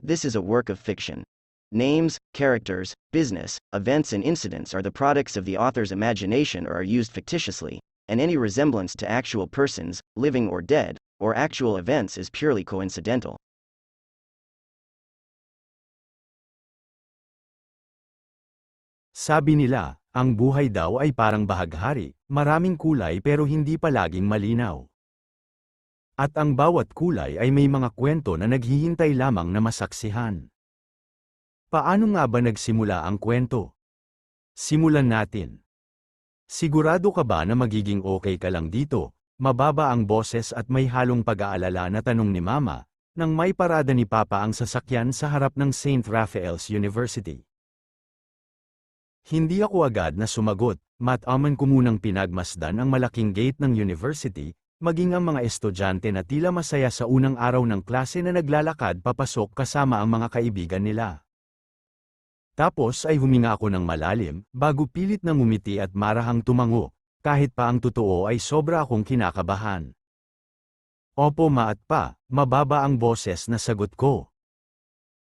This is a work of fiction. Names, characters, business, events, and incidents are the products of the author's imagination or are used fictitiously, and any resemblance to actual persons, living or dead, or actual events is purely coincidental. Sabi nila, ang buhay daw ay parang bahaghari, maraming kulay pero hindi palaging malinaw. At ang bawat kulay ay may mga kwento na naghihintay lamang na masaksihan. Paano nga ba nagsimula ang kwento? Simulan natin. Sigurado ka ba na magiging okay ka lang dito? Mababa ang boses at may halong pag-aalala na tanong ni Mama, nang may parada ni Papa ang sasakyan sa harap ng St. Raphael's University. Hindi ako agad na sumagot, mataman ko munang pinagmasdan ang malaking gate ng university, maging ang mga estudyante na tila masaya sa unang araw ng klase na naglalakad papasok kasama ang mga kaibigan nila. Tapos ay huminga ako ng malalim, bago pilit na ngumiti at marahang tumango, kahit pa ang totoo ay sobra akong kinakabahan. Opo ma at pa, mababa ang boses na sagot ko.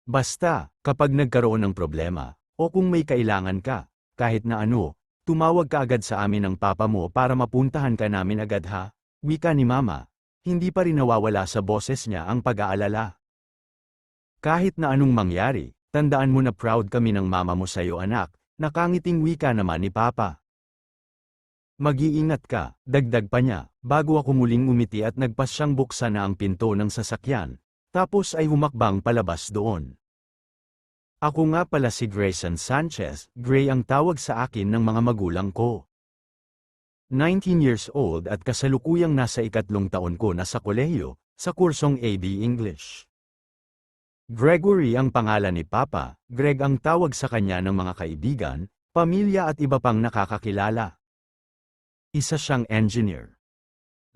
Basta, kapag nagkaroon ng problema, o kung may kailangan ka, kahit na ano, tumawag ka agad sa amin ng papa mo para mapuntahan ka namin agad ha, wika ni Mama, hindi pa rin nawawala sa boses niya ang pag-aalala. Kahit na anong mangyari, tandaan mo na proud kami ng mama mo sa'yo anak, nakangiting wika naman ni Papa. Mag-iingat ka, dagdag pa niya, bago ako muling umiti at nagpasyang buksan na ang pinto ng sasakyan, tapos ay humakbang palabas doon. Ako nga pala si Grayson Sanchez, Gray ang tawag sa akin ng mga magulang ko. 19 years old at kasalukuyang nasa ikatlong taon ko na sa kolehiyo, sa kursong AB English. Gregory ang pangalan ni Papa, Greg ang tawag sa kanya ng mga kaibigan, pamilya at iba pang nakakakilala. Isa siyang engineer.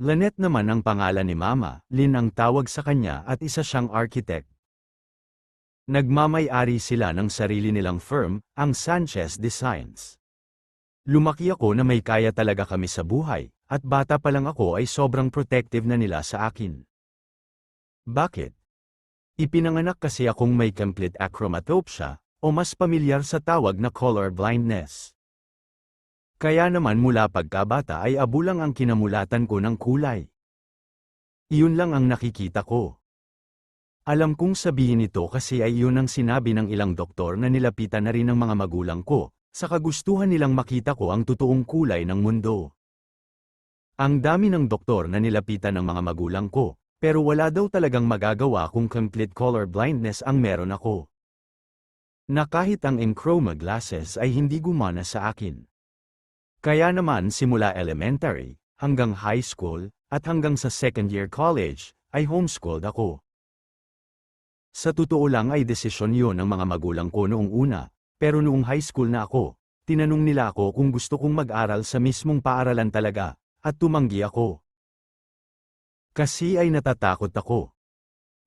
Lynette naman ang pangalan ni Mama, Lynn ang tawag sa kanya at isa siyang architect. Nagmamay-ari sila ng sarili nilang firm, ang Sanchez Designs. Lumaki ako na may kaya talaga kami sa buhay, at bata pa lang ako ay sobrang protective na nila sa akin. Bakit? Ipinanganak kasi akong may complete achromatopsia, o mas pamilyar sa tawag na color blindness. Kaya naman mula pagkabata ay abulang ang kinamulatan ko ng kulay. Iyon lang ang nakikita ko. Alam kong sabihin ito kasi ay iyon ang sinabi ng ilang doktor na nilapitan na rin ng mga magulang ko, sa kagustuhan nilang makita ko ang totoong kulay ng mundo. Ang dami ng doktor na nilapitan ng mga magulang ko, pero wala daw talagang magagawa kung complete color blindness ang meron ako. Na kahit ang enchroma glasses ay hindi gumana sa akin. Kaya naman simula elementary, hanggang high school, at hanggang sa second year college, ay homeschooled ako. Sa totoo lang ay desisyon yun ng mga magulang ko noong una, pero noong high school na ako, tinanong nila ako kung gusto kong mag-aral sa mismong paaralan talaga, at tumanggi ako. Kasi ay natatakot ako.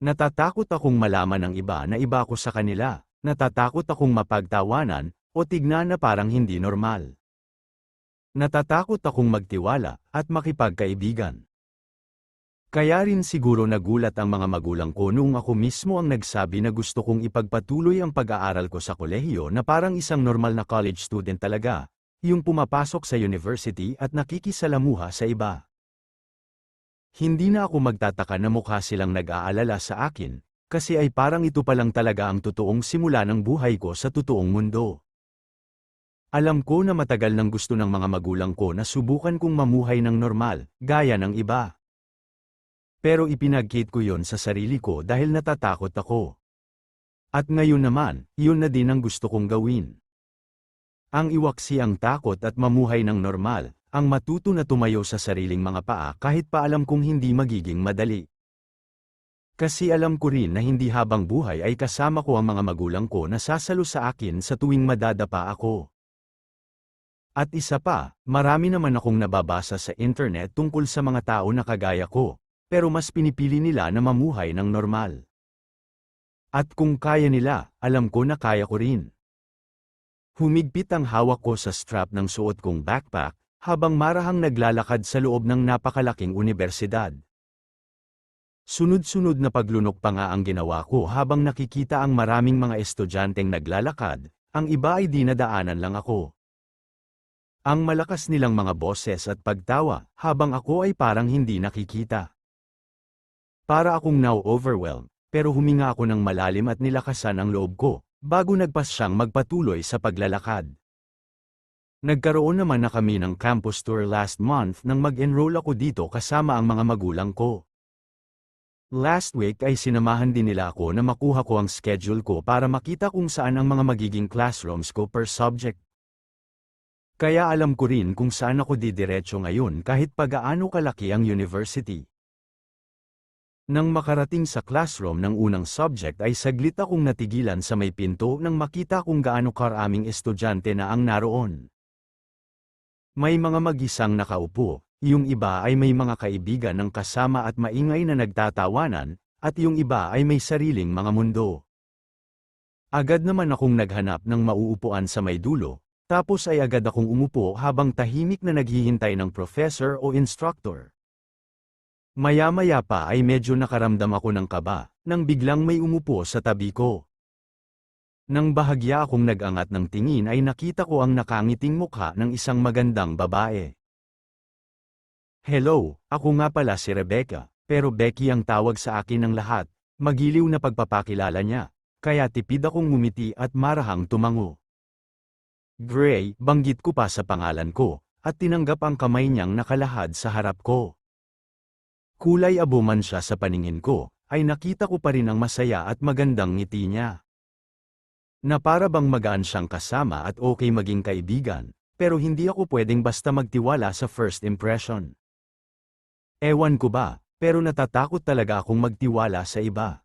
Natatakot akong malaman ng iba na iba ako sa kanila, natatakot akong mapagtawanan, o tignan na parang hindi normal. Natatakot akong magtiwala, at makipagkaibigan. Kaya rin siguro nagulat ang mga magulang ko noong ako mismo ang nagsabi na gusto kong ipagpatuloy ang pag-aaral ko sa kolehiyo na parang isang normal na college student talaga, yung pumapasok sa university at nakikisalamuha sa iba. Hindi na ako magtataka na mukha silang nag-aalala sa akin, kasi ay parang ito pa lang talaga ang totoong simula ng buhay ko sa totoong mundo. Alam ko na matagal nang gusto ng mga magulang ko na subukan kong mamuhay ng normal, gaya ng iba. Pero ipinagkit ko yon sa sarili ko dahil natatakot ako. At ngayon naman, yun na din ang gusto kong gawin. Ang iwaksi ang takot at mamuhay ng normal, ang matuto na tumayo sa sariling mga paa kahit pa alam kong hindi magiging madali. Kasi alam ko rin na hindi habang buhay ay kasama ko ang mga magulang ko na sasalo sa akin sa tuwing madadapa ako. At isa pa, marami naman akong nababasa sa internet tungkol sa mga tao na kagaya ko, pero mas pinipili nila na mamuhay ng normal. At kung kaya nila, alam ko na kaya ko rin. Humigpit ang hawak ko sa strap ng suot kong backpack, habang marahang naglalakad sa loob ng napakalaking unibersidad. Sunod-sunod na paglunok pa nga ang ginawa ko habang nakikita ang maraming mga estudyanteng naglalakad, ang iba ay dinadaanan lang ako. Ang malakas nilang mga boses at pagtawa, habang ako ay parang hindi nakikita. Para akong now overwhelmed, pero huminga ako ng malalim at nilakasan ang loob ko, bago nagpasyang magpatuloy sa paglalakad. Nagkaroon naman na kami ng campus tour last month nang mag-enroll ako dito kasama ang mga magulang ko. Last week ay sinamahan din nila ako na makuha ko ang schedule ko para makita kung saan ang mga magiging classrooms ko per subject. Kaya alam ko rin kung saan ako didiretso ngayon kahit pagaano kalaki ang university. Nang makarating sa classroom ng unang subject ay saglit akong natigilan sa may pinto nang makita kung gaano karaming estudyante na ang naroon. May mga mag-isang nakaupo, yung iba ay may mga kaibigan ng kasama at maingay na nagtatawanan, at yung iba ay may sariling mga mundo. Agad naman akong naghanap ng mauupuan sa may dulo, tapos ay agad akong umupo habang tahimik na naghihintay ng professor o instructor. Maya-maya pa ay medyo nakaramdam ako ng kaba, nang biglang may umupo sa tabi ko. Nang bahagya akong nag-angat ng tingin ay nakita ko ang nakangiting mukha ng isang magandang babae. Hello, ako nga pala si Rebecca, pero Becky ang tawag sa akin ng lahat, magiliw na pagpapakilala niya, kaya tipid akong ngumiti at marahang tumango. Gray, banggit ko pa sa pangalan ko, at tinanggap ang kamay niyang nakalahad sa harap ko. Kulay abo man siya sa paningin ko, ay nakita ko pa rin ang masaya at magandang ngiti niya. Na para bang magaan siyang kasama at okay maging kaibigan, pero hindi ako pwedeng basta magtiwala sa first impression. Ewan ko ba, pero natatakot talaga akong magtiwala sa iba.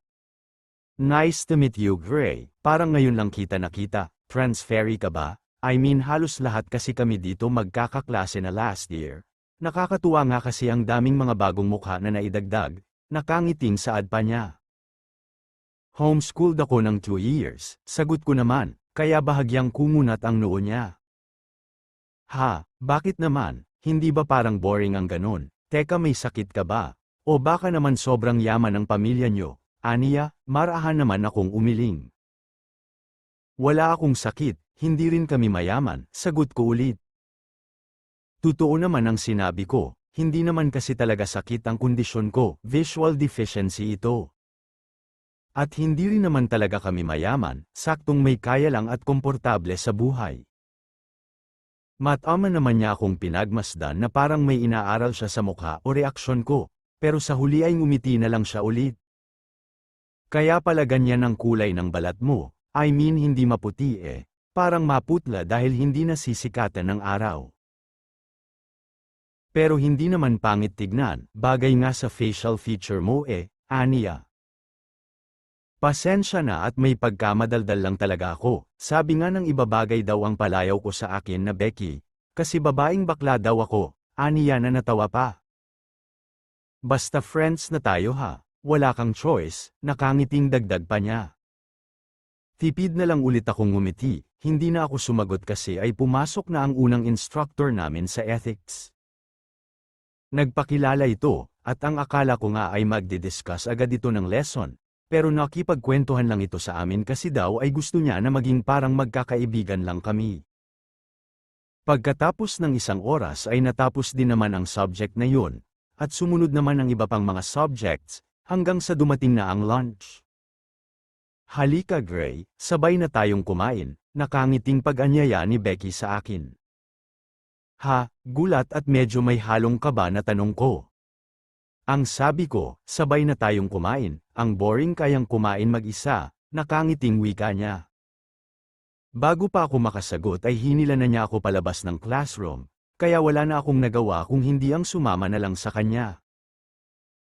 Nice to meet you, Gray, parang ngayon lang kita nakita, transferee ka ba? I mean halos lahat kasi kami dito magkakaklase na last year. Nakakatuwa nga kasi ang daming mga bagong mukha na naidagdag, nakangiting saad pa niya. Homeschooled ako ng 2 years, sagot ko naman, kaya bahagyang kumunat ang noo niya. Ha, bakit naman, hindi ba parang boring ang ganun? Teka may sakit ka ba? O baka naman sobrang yaman ng pamilya niyo? Aniya, marahan naman akong umiling. Wala akong sakit, hindi rin kami mayaman, sagot ko ulit. Totoo naman ang sinabi ko, hindi naman kasi talaga sakit ang kondisyon ko, visual deficiency ito. At hindi rin naman talaga kami mayaman, saktong may kaya lang at komportable sa buhay. Matama naman niya akong pinagmasdan na parang may inaaral siya sa mukha o reaksyon ko, pero sa huli ay ngumiti na lang siya ulit. Kaya pala ganyan ang kulay ng balat mo, I mean hindi maputi parang maputla dahil hindi nasisikatan ng araw. Pero hindi naman pangit tignan, bagay nga sa facial feature mo aniya. Pasensya na at may pagkamadaldal lang talaga ako, sabi nga ng iba bagay daw ang palayaw ko sa akin na Becky, kasi babaeng bakla daw ako, aniya na natawa pa. Basta friends na tayo ha, wala kang choice, nakangiting dagdag pa niya. Tipid na lang ulit akong ngumiti, hindi na ako sumagot kasi ay pumasok na ang unang instructor namin sa ethics. Nagpakilala ito, at ang akala ko nga ay magdi-discuss agad ito ng lesson, pero nakipagkwentuhan lang ito sa amin kasi daw ay gusto niya na maging parang magkakaibigan lang kami. Pagkatapos ng 1 oras ay natapos din naman ang subject na yun, at sumunod naman ang iba pang mga subjects, hanggang sa dumating na ang lunch. Halika Gray, sabay na tayong kumain, nakangiting pag-anyaya ni Becky sa akin. Ha, gulat at medyo may halong kaba na tanong ko. Ang sabi ko, sabay na tayong kumain, ang boring kayang kumain mag-isa, nakangiting wika niya. Bago pa ako makasagot ay hinila na niya ako palabas ng classroom, kaya wala na akong nagawa kung hindi ang sumama na lang sa kanya.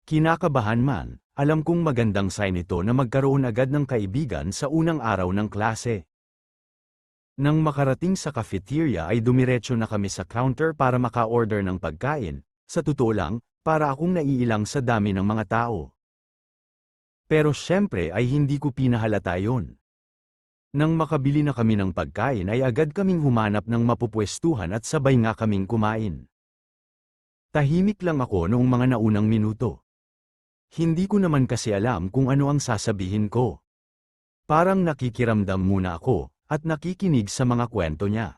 Kinakabahan man, alam kong magandang sign ito na magkaroon agad ng kaibigan sa unang araw ng klase. Nang makarating sa cafeteria ay dumiretso na kami sa counter para maka-order ng pagkain, sa totoo lang, para akong naiilang sa dami ng mga tao. Pero syempre ay hindi ko pinahalata yun. Nang makabili na kami ng pagkain ay agad kaming humanap ng mapupwestuhan at sabay nga kaming kumain. Tahimik lang ako noong mga naunang minuto. Hindi ko naman kasi alam kung ano ang sasabihin ko. Parang nakikiramdam muna ako, at nakikinig sa mga kwento niya.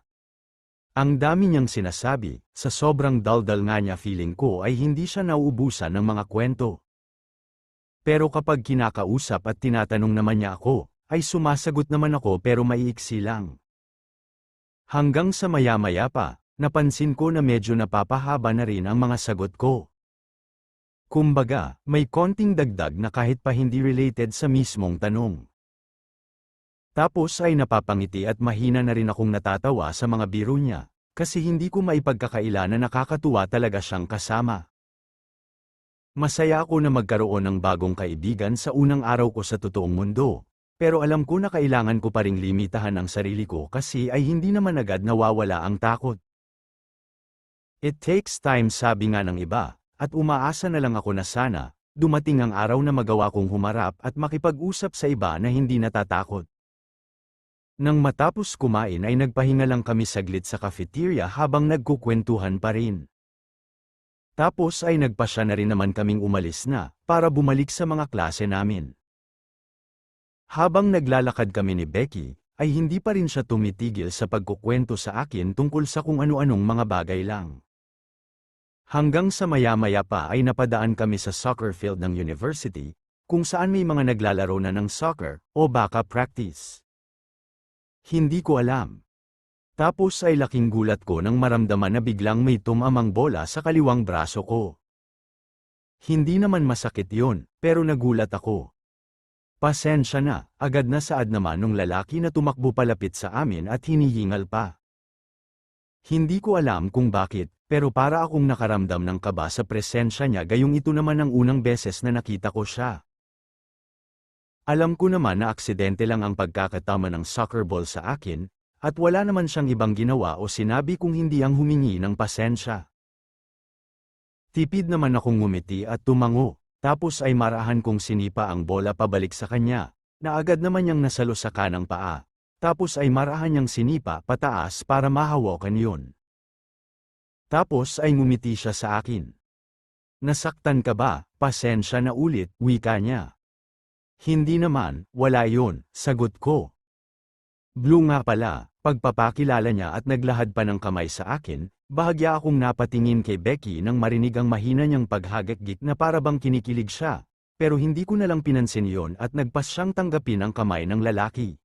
Ang dami niyang sinasabi, sa sobrang daldal nga niya feeling ko ay hindi siya nauubusan ng mga kwento. Pero kapag kinakausap at tinatanong naman niya ako, ay sumasagot naman ako pero maiiksi lang. Hanggang sa maya-maya pa, napansin ko na medyo napapahaba na rin ang mga sagot ko. Kumbaga, may konting dagdag na kahit pa hindi related sa mismong tanong. Tapos ay napapangiti at mahina na rin akong natatawa sa mga biro niya, kasi hindi ko maipagkakaila na nakakatuwa talaga siyang kasama. Masaya ako na magkaroon ng bagong kaibigan sa unang araw ko sa totoong mundo, pero alam ko na kailangan ko pa ring limitahan ang sarili ko kasi ay hindi naman agad nawawala ang takot. It takes time, sabi nga ng iba, at umaasa na lang ako na sana, dumating ang araw na magawa kong humarap at makipag-usap sa iba na hindi natatakot. Nang matapos kumain ay nagpahinga lang kami saglit sa cafeteria habang nagkukwentuhan pa rin. Tapos ay nagpasya na rin naman kaming umalis na, para bumalik sa mga klase namin. Habang naglalakad kami ni Becky, ay hindi pa rin siya tumitigil sa pagkukwento sa akin tungkol sa kung ano-anong mga bagay lang. Hanggang sa maya-maya pa ay napadaan kami sa soccer field ng university, kung saan may mga naglalaro na ng soccer, o baka practice. Hindi ko alam. Tapos ay laking gulat ko nang maramdaman na biglang may tumamang bola sa kaliwang braso ko. Hindi naman masakit yon, pero nagulat ako. Pasensya na, agad na saad naman nung lalaki na tumakbo palapit sa amin at hinihingal pa. Hindi ko alam kung bakit, pero para akong nakaramdam ng kaba sa presensya niya gayong ito naman ang unang beses na nakita ko siya. Alam ko naman na aksidente lang ang pagkakatama ng soccer ball sa akin, at wala naman siyang ibang ginawa o sinabi kung hindi ang humingi ng pasensya. Tipid naman akong ngumiti at tumango, tapos ay marahan kong sinipa ang bola pabalik sa kanya, na agad naman niyang nasalo sa kanang paa, tapos ay marahan niyang sinipa pataas para mahawakan yun. Tapos ay ngumiti siya sa akin. Nasaktan ka ba? Pasensya na ulit, wika niya. Hindi naman, wala yun, sagot ko. Blue nga pala, pagpapakilala niya at naglahad pa ng kamay sa akin, bahagya akong napatingin kay Becky nang marinig ang mahina niyang paghagik-gik na para bang kinikilig siya, pero hindi ko nalang pinansin yon at nagpas siyang tanggapin ang kamay ng lalaki.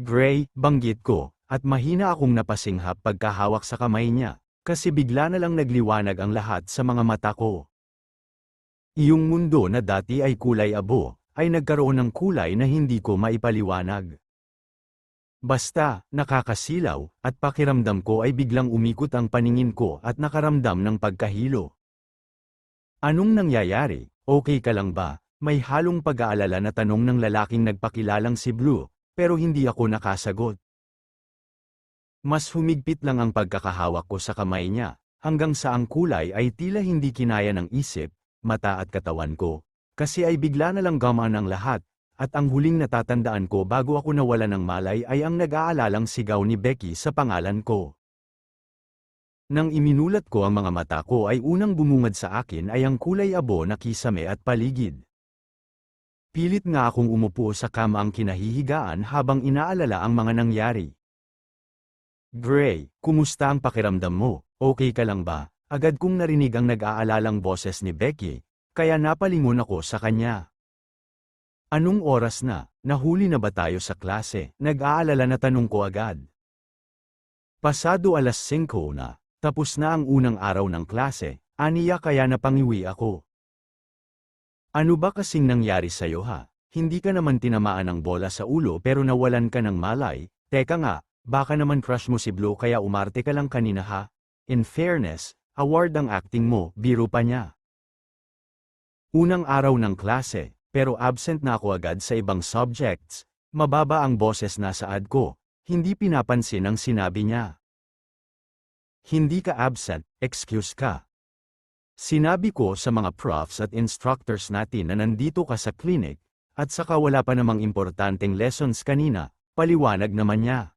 Gray, banggit ko, at mahina akong napasinghap pagkahawak sa kamay niya, kasi bigla na lang nagliwanag ang lahat sa mga mata ko. Iyong mundo na dati ay kulay abo, ay nagkaroon ng kulay na hindi ko maipaliwanag. Basta, nakakasilaw, at pakiramdam ko ay biglang umikot ang paningin ko at nakaramdam ng pagkahilo. Anong nangyayari? Okay ka lang ba? May halong pag-aalala na tanong ng lalaking nagpakilalang si Blue, pero hindi ako nakasagot. Mas humigpit lang ang pagkakahawak ko sa kamay niya, hanggang sa ang kulay ay tila hindi kinaya ng isip, mata at katawan ko, kasi ay bigla na lang gamaan ang lahat, at ang huling natatandaan ko bago ako nawala ng malay ay ang nag-aalalang sigaw ni Becky sa pangalan ko. Nang iminulat ko ang mga mata ko ay unang bumungad sa akin ay ang kulay abo na kisame at paligid. Pilit nga akong umupo sa kama ang kinahihigaan habang inaalala ang mga nangyari. Gray, kumusta ang pakiramdam mo? Okay ka lang ba? Agad kong narinig ang nag-aalalang boses ni Becky, kaya napalingon ako sa kanya. Anong oras na? Nahuli na ba tayo sa klase? Nag-aalala na tanong ko agad. Pasado 5:00 na, tapos na ang unang araw ng klase, aniya kaya napangiwi ako. Ano ba kasing nangyari sa'yo ha? Hindi ka naman tinamaan ng bola sa ulo pero nawalan ka ng malay, teka nga, baka naman crush mo si Blue kaya umarte ka lang kanina ha? In fairness, award ang acting mo, biro pa niya. Unang araw ng klase, pero absent na ako agad sa ibang subjects, mababa ang boses na saad ko, hindi pinapansin ang sinabi niya. Hindi ka absent, excuse ka. Sinabi ko sa mga profs at instructors natin na nandito ka sa clinic, at saka wala pa namang importanteng lessons kanina, paliwanag naman niya.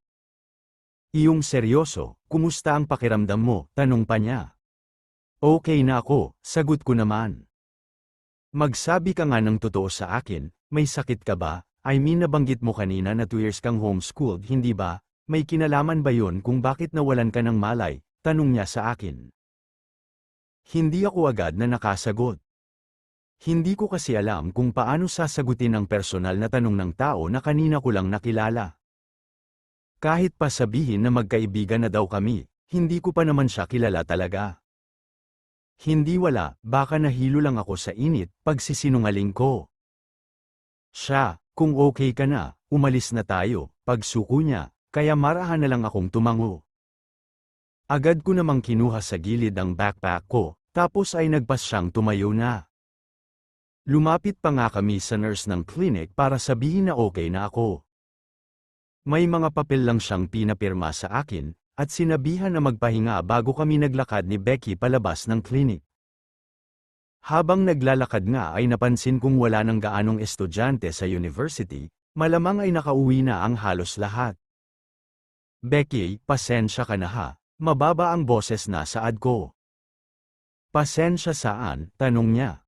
Iyong seryoso, kumusta ang pakiramdam mo? Tanong pa niya. Okay na ako, sagot ko naman. Magsabi ka nga ng totoo sa akin, may sakit ka ba? I mean nabanggit mo kanina na 2 years kang homeschooled, hindi ba? May kinalaman ba yon kung bakit nawalan ka ng malay? Tanong niya sa akin. Hindi ako agad na nakasagot. Hindi ko kasi alam kung paano sasagutin ang personal na tanong ng tao na kanina ko lang nakilala. Kahit pa sabihin na magkaibigan na daw kami, hindi ko pa naman siya kilala talaga. Hindi wala, baka nahilo lang ako sa init, pagsisinungaling ko. Siya, kung okay ka na, umalis na tayo, pagsuko niya, kaya marahan na lang akong tumango. Agad ko namang kinuha sa gilid ang backpack ko, tapos ay nagpas siyang tumayo na. Lumapit pa nga kami sa nurse ng clinic para sabihin na okay na ako. May mga papel lang siyang pinapirma sa akin, at sinabihan na magpahinga bago kami naglakad ni Becky palabas ng clinic. Habang naglalakad nga ay napansin kong wala nang gaanong estudyante sa university, malamang ay nakauwi na ang halos lahat. Becky, pasensya ka na ha, mababa ang boses na saad ko. Pasensya saan? Tanong niya.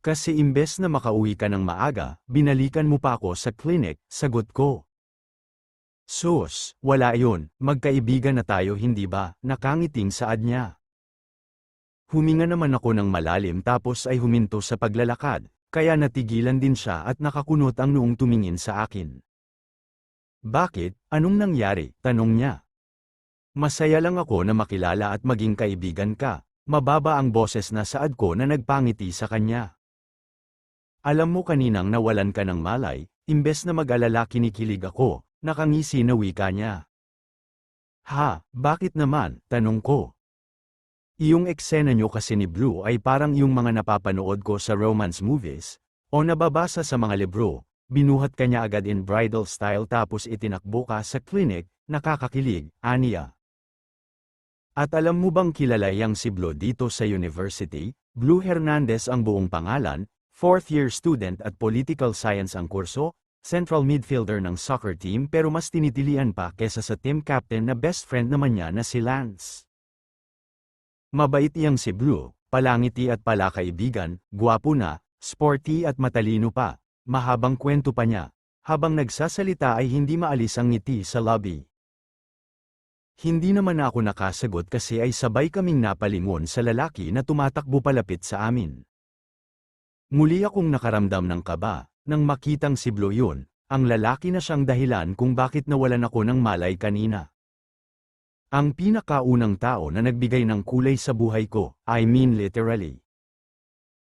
Kasi imbes na makauwi ka ng maaga, binalikan mo pa ako sa clinic, sagot ko. Sus, wala yun, magkaibigan na tayo hindi ba, nakangiting saad niya. Huminga naman ako ng malalim tapos ay huminto sa paglalakad, kaya natigilan din siya at nakakunot ang noong tumingin sa akin. Bakit? Anong nangyari? Tanong niya. Masaya lang ako na makilala at maging kaibigan ka, mababa ang boses na saad ko na nagpangiti sa kanya. Alam mo kaninang nawalan ka ng malay, imbes na mag-alala kinikilig ako. Nakangisi na wika niya. Ha, bakit naman? Tanong ko. Iyong eksena niyo kasi ni Blue ay parang yung mga napapanood ko sa romance movies, o nababasa sa mga libro, binuhat ka niya agad in bridal style tapos itinakbo ka sa clinic, nakakakilig, aniya. At alam mo bang kilala yang si Blue dito sa university? Blue Hernandez ang buong pangalan, 4th year student at political science ang kurso, central midfielder ng soccer team pero mas tinitilian pa kesa sa team captain na best friend naman niya na si Lance. Mabait iyang si Blue, palangiti at palakaibigan, gwapo na, sporty at matalino pa, mahabang kwento pa niya, habang nagsasalita ay hindi maalis ang ngiti sa lobby. Hindi naman ako nakasagot kasi ay sabay kaming napalingon sa lalaki na tumatakbo palapit sa amin. Muli akong nakaramdam ng kaba. Nang makitang si Blue yun, ang lalaki na siyang dahilan kung bakit nawalan ako ng malay kanina. Ang pinakaunang tao na nagbigay ng kulay sa buhay ko, I mean literally.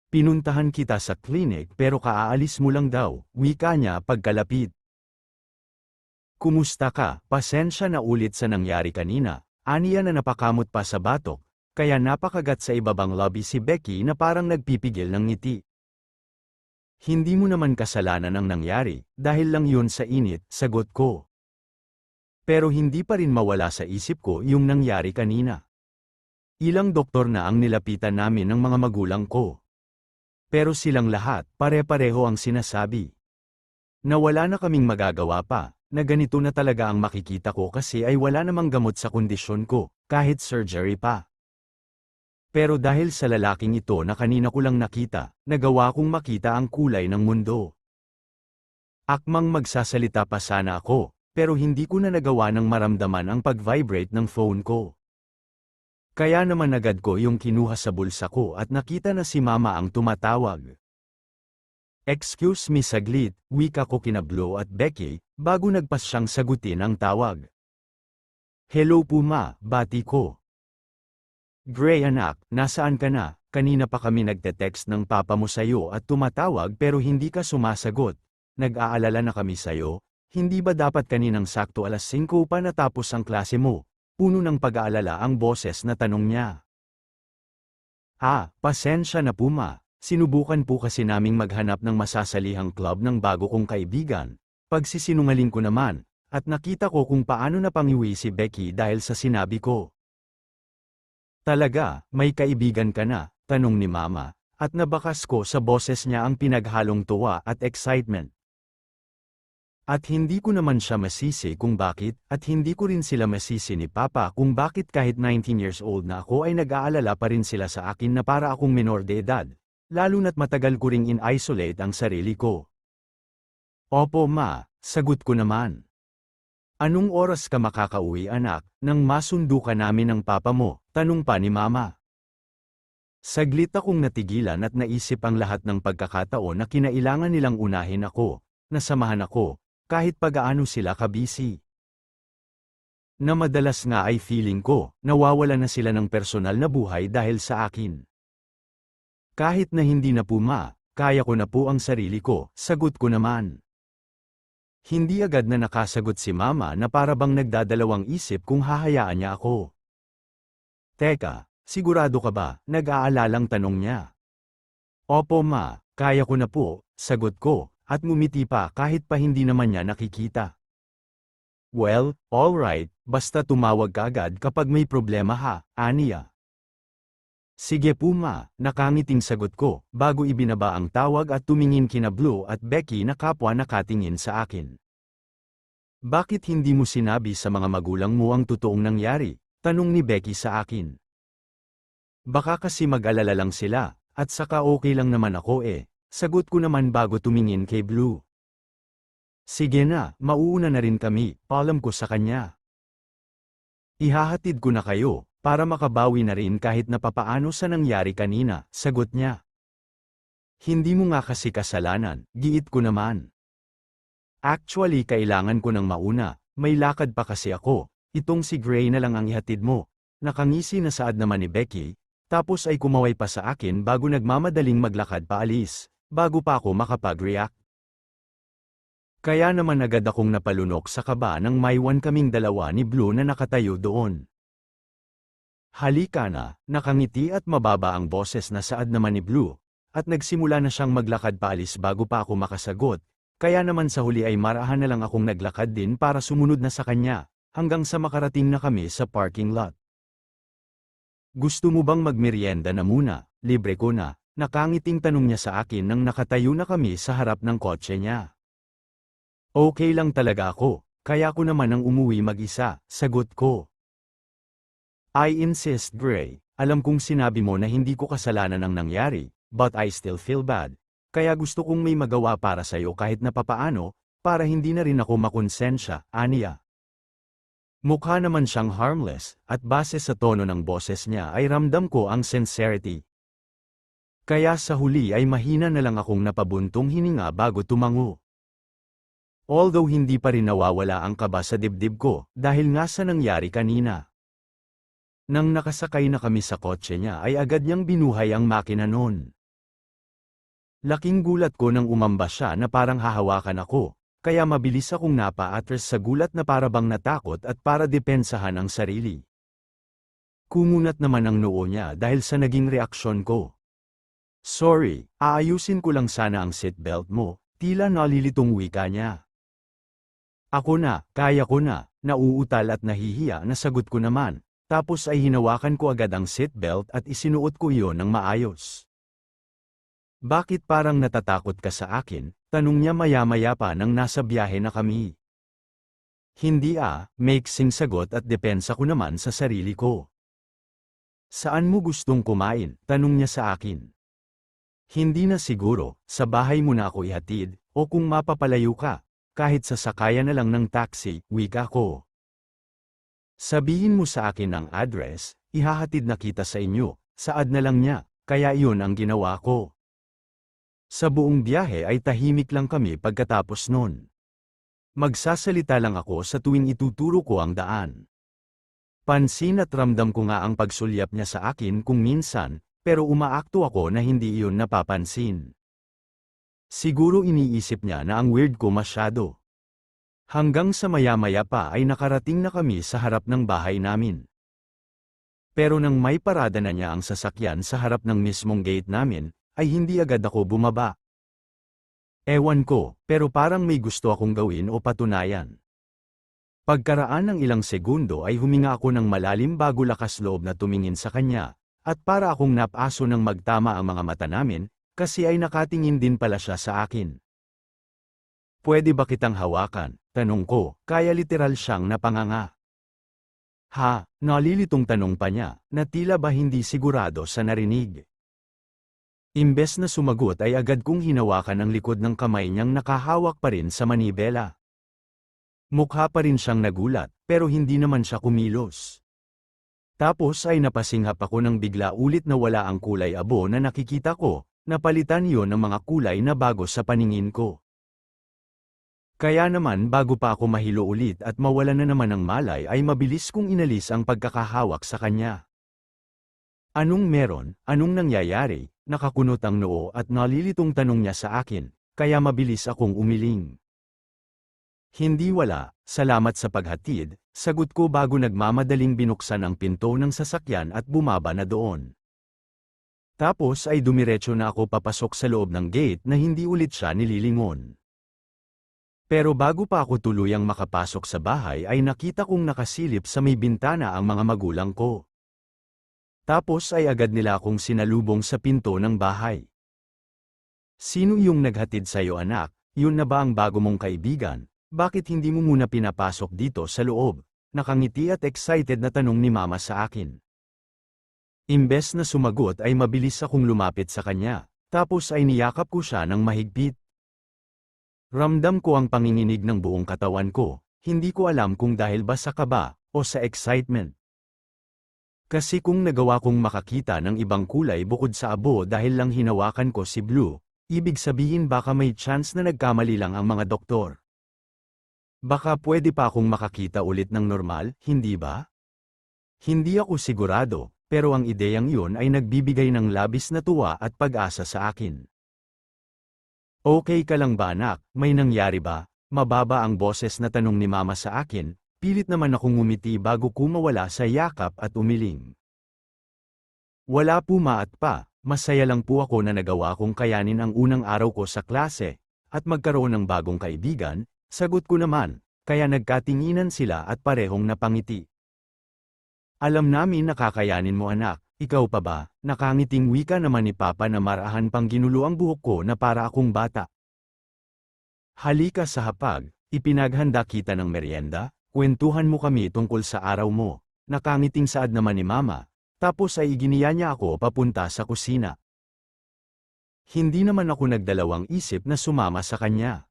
Pinuntahan kita sa clinic pero kaaalis mo lang daw, wika niya pagkalapit. Kumusta ka? Pasensya na ulit sa nangyari kanina, aniya na napakamot pa sa batok, kaya napakagat sa ibabang lobby si Becky na parang nagpipigil ng ngiti. Hindi mo naman kasalanan ang nangyari, dahil lang yun sa init, sagot ko. Pero hindi pa rin mawala sa isip ko yung nangyari kanina. Ilang doktor na ang nilapitan namin ng mga magulang ko. Pero silang lahat, pare-pareho ang sinasabi. Nawala na kaming magagawa pa, na ganito na talaga ang makikita ko kasi ay wala namang gamot sa kondisyon ko, kahit surgery pa. Pero dahil sa lalaking ito na kanina ko lang nakita, nagawa kong makita ang kulay ng mundo. Akmang magsasalita pa sana ako, pero hindi ko na nagawa ng maramdaman ang pag-vibrate ng phone ko. Kaya naman agad ko yung kinuha sa bulsa ko at nakita na si Mama ang tumatawag. Excuse me saglit, wika ko kina Blue at Becky, bago nagpas siyang sagutin ang tawag. Hello po ma, bati ko. Gray anak, nasaan ka na? Kanina pa kami nagte-text ng papa mo sayo at tumatawag pero hindi ka sumasagot. Nag-aalala na kami sayo, hindi ba dapat kaninang sakto alas 5 pa natapos ang klase mo? Puno ng pag-aalala ang boses na tanong niya. Pasensya na po ma, sinubukan po kasi naming maghanap ng masasalihang club ng bago kong kaibigan. Pagsisinungaling ko naman, at nakita ko kung paano napangiwi si Becky dahil sa sinabi ko. Talaga, may kaibigan ka na? Tanong ni Mama, at nabakas ko sa boses niya ang pinaghalong tuwa at excitement. At hindi ko naman siya masisi kung bakit, at hindi ko rin sila masisi ni Papa kung bakit kahit 19 years old na ako ay nag-aalala pa rin sila sa akin na para akong menor de edad. lalo na't matagal ko ring in-isolate ang sarili ko. Opo ma, sagot ko naman. Anong oras ka makakauwi anak, nang masundo ka namin ng papa mo, tanong pa ni mama. Saglit akong natigilan at naisip ang lahat ng pagkakataon na kinailangan nilang unahin ako, nasamahan ako, kahit pagaano sila kabisi. Na madalas nga ay feeling ko, nawawala na sila ng personal na buhay dahil sa akin. Kahit na hindi na po ma, kaya ko na po ang sarili ko, sagot ko naman. Hindi agad na nakasagot si mama na para bang nagdadalawang isip kung hahayaan niya ako. Teka, sigurado ka ba? Nag-aalalang tanong niya. Opo ma, kaya ko na po, sagot ko, at ngumiti pa kahit pa hindi naman niya nakikita. Well, alright, basta tumawag ka agad kapag may problema ha, aniya. Sige po ma, nakangiting sagot ko, bago ibinaba ang tawag at tumingin kina Blue at Becky na kapwa nakatingin sa akin. Bakit hindi mo sinabi sa mga magulang mo ang totoong nangyari? Tanong ni Becky sa akin. Baka kasi mag-alala lang sila, at saka okay lang naman ako sagot ko naman bago tumingin kay Blue. Sige na, mauuna na rin kami, paalam ko sa kanya. Ihahatid ko na kayo, para makabawi na rin kahit na papaano sa nangyari kanina, sagot niya. Hindi mo nga kasi kasalanan, giit ko naman. Actually kailangan ko nang mauna, may lakad pa kasi ako, itong si Gray na lang ang ihatid mo. Nakangisi na saad naman ni Becky, tapos ay kumaway pa sa akin bago nagmamadaling maglakad paalis, bago pa ako makapag-react. Kaya naman agad akong napalunok sa kaba nang maiwan kaming dalawa ni Blue na nakatayo doon. Halika na, nakangiti at mababa ang boses na saad naman ni Blue, at nagsimula na siyang maglakad paalis bago pa ako makasagot, kaya naman sa huli ay marahan na lang akong naglakad din para sumunod na sa kanya, hanggang sa makarating na kami sa parking lot. Gusto mo bang magmerienda na muna, libre ko na, nakangiting tanong niya sa akin nang nakatayo na kami sa harap ng kotse niya. Okay lang talaga ako, kaya ko naman ang umuwi mag-isa, sagot ko. I insist Gray, alam kong sinabi mo na hindi ko kasalanan ang nangyari, but I still feel bad, kaya gusto kong may magawa para sa'yo kahit na papaano, para hindi na rin ako makonsensya, aniya. Mukha naman siyang harmless, at base sa tono ng boses niya ay ramdam ko ang sincerity. Kaya sa huli ay mahina na lang akong napabuntong hininga bago tumango. Although hindi pa rin nawawala ang kaba sa dibdib ko, dahil nga sa nangyari kanina. Nang nakasakay na kami sa kotse niya ay agad niyang binuhay ang makina noon. Laking gulat ko nang umamba siya na parang hahawakan ako, kaya mabilis akong napa-atras sa gulat na para bang natakot at para depensahan ang sarili. Kumunat naman ang noo niya dahil sa naging reaksyon ko. Sorry, aayusin ko lang sana ang seatbelt mo, tila nalilitong wika niya. Ako na, kaya ko na, nauutal at nahihiya na sagot ko naman. Tapos ay hinawakan ko agad ang seatbelt at isinuot ko iyon ng maayos. Bakit parang natatakot ka sa akin? Tanong niya maya-maya pa nang nasa biyahe na kami. Hindi maiksing sagot at depensa ko naman sa sarili ko. Saan mo gustong kumain? Tanong niya sa akin. Hindi na siguro, sa bahay mo na ako ihatid, o kung mapapalayo ka, kahit sasakayan na lang ng taxi, wika ko. Sabihin mo sa akin ang address, ihahatid na kita sa inyo, saad na lang niya, kaya iyon ang ginawa ko. Sa buong biyahe ay tahimik lang kami pagkatapos nun. Magsasalita lang ako sa tuwing ituturo ko ang daan. Pansin at ramdam ko nga ang pagsulyap niya sa akin kung minsan, pero umaakto ako na hindi iyon napapansin. Siguro iniisip niya na ang weird ko masyado. Hanggang sa maya-maya pa ay nakarating na kami sa harap ng bahay namin. Pero nang may parada na niya ang sasakyan sa harap ng mismong gate namin, ay hindi agad ako bumaba. Ewan ko, pero parang may gusto akong gawin o patunayan. Pagkaraan ng ilang segundo ay huminga ako ng malalim bago lakas loob na tumingin sa kanya, at para akong napaso ng magtama ang mga mata namin, kasi ay nakatingin din pala siya sa akin. Pwede ba kitang hawakan? Tanong ko, kaya literal siyang napanganga. Ha, nalilitong tanong pa niya, na tila ba hindi sigurado sa narinig. Imbes na sumagot ay agad kong hinawakan ang likod ng kamay niyang nakahawak pa rin sa manibela. Mukha pa rin siyang nagulat, pero hindi naman siya kumilos. Tapos ay napasinghap ako nang bigla ulit na wala ang kulay abo na nakikita ko, napalitan yon ng mga kulay na bago sa paningin ko. Kaya naman bago pa ako mahilo ulit at mawala na naman ng malay ay mabilis kong inalis ang pagkakahawak sa kanya. Anong meron? Anong nangyayari? Nakakunot ang noo at nalilitong tanong niya sa akin, kaya mabilis akong umiling. Hindi wala, salamat sa paghatid, sagot ko bago nagmamadaling binuksan ang pinto ng sasakyan at bumaba na doon. Tapos ay dumiretso na ako papasok sa loob ng gate na hindi ulit siya nililingon. Pero bago pa ako tuluyang makapasok sa bahay ay nakita kong nakasilip sa may bintana ang mga magulang ko. Tapos ay agad nila akong sinalubong sa pinto ng bahay. Sino yung naghatid sa'yo anak? Yun na ba ang bago mong kaibigan? Bakit hindi mo muna pinapasok dito sa loob? Nakangiti at excited na tanong ni mama sa akin. Imbes na sumagot ay mabilis akong lumapit sa kanya, tapos ay niyakap ko siya ng mahigpit. Ramdam ko ang panginginig ng buong katawan ko, hindi ko alam kung dahil ba sa kaba o sa excitement. Kasi kung nagawa kong makakita ng ibang kulay bukod sa abo dahil lang hinawakan ko si Blue, ibig sabihin baka may chance na nagkamali lang ang mga doktor. Baka pwede pa akong makakita ulit ng normal, hindi ba? Hindi ako sigurado, pero ang ideyang yun ay nagbibigay ng labis na tuwa at pag-asa sa akin. Okay ka lang ba anak? May nangyari ba? Mababa ang boses na tanong ni mama sa akin, pilit naman akong ngumiti bago ko mawala sa yakap at umiling. Wala po ma at pa, masaya lang po ako na nagawa kong kayanin ang unang araw ko sa klase, at magkaroon ng bagong kaibigan, sagot ko naman, kaya nagkatinginan sila at parehong napangiti. Alam namin nakakayanin mo anak. Ikaw pa ba? Nakangiting wika naman ni Papa na marahan pang ginulo ang buhok ko na para akong bata. Halika sa hapag, ipinaghanda kita ng merienda, kwentuhan mo kami tungkol sa araw mo. Nakangiting saad naman ni Mama, tapos ay iginiya niya ako papunta sa kusina. Hindi naman ako nagdalawang isip na sumama sa kanya.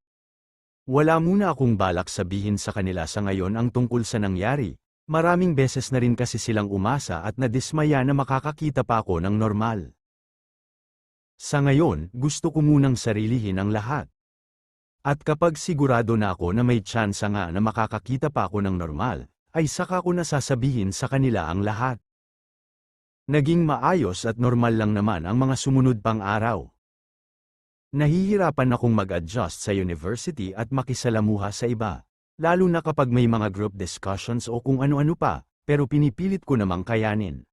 Wala muna akong balak sabihin sa kanila sa ngayon ang tungkol sa nangyari. Maraming beses na rin kasi silang umasa at nadismaya na makakakita pa ako ng normal. Sa ngayon, gusto ko munang sarilihin ang lahat. At kapag sigurado na ako na may tsansa nga na makakakita pa ako ng normal, ay saka ko na sasabihin sa kanila ang lahat. Naging maayos at normal lang naman ang mga sumunod pang araw. Nahihirapan akong mag-adjust sa university at makisalamuha sa iba. Lalo na kapag may mga group discussions o kung ano-ano pa, pero pinipilit ko namang kayanin.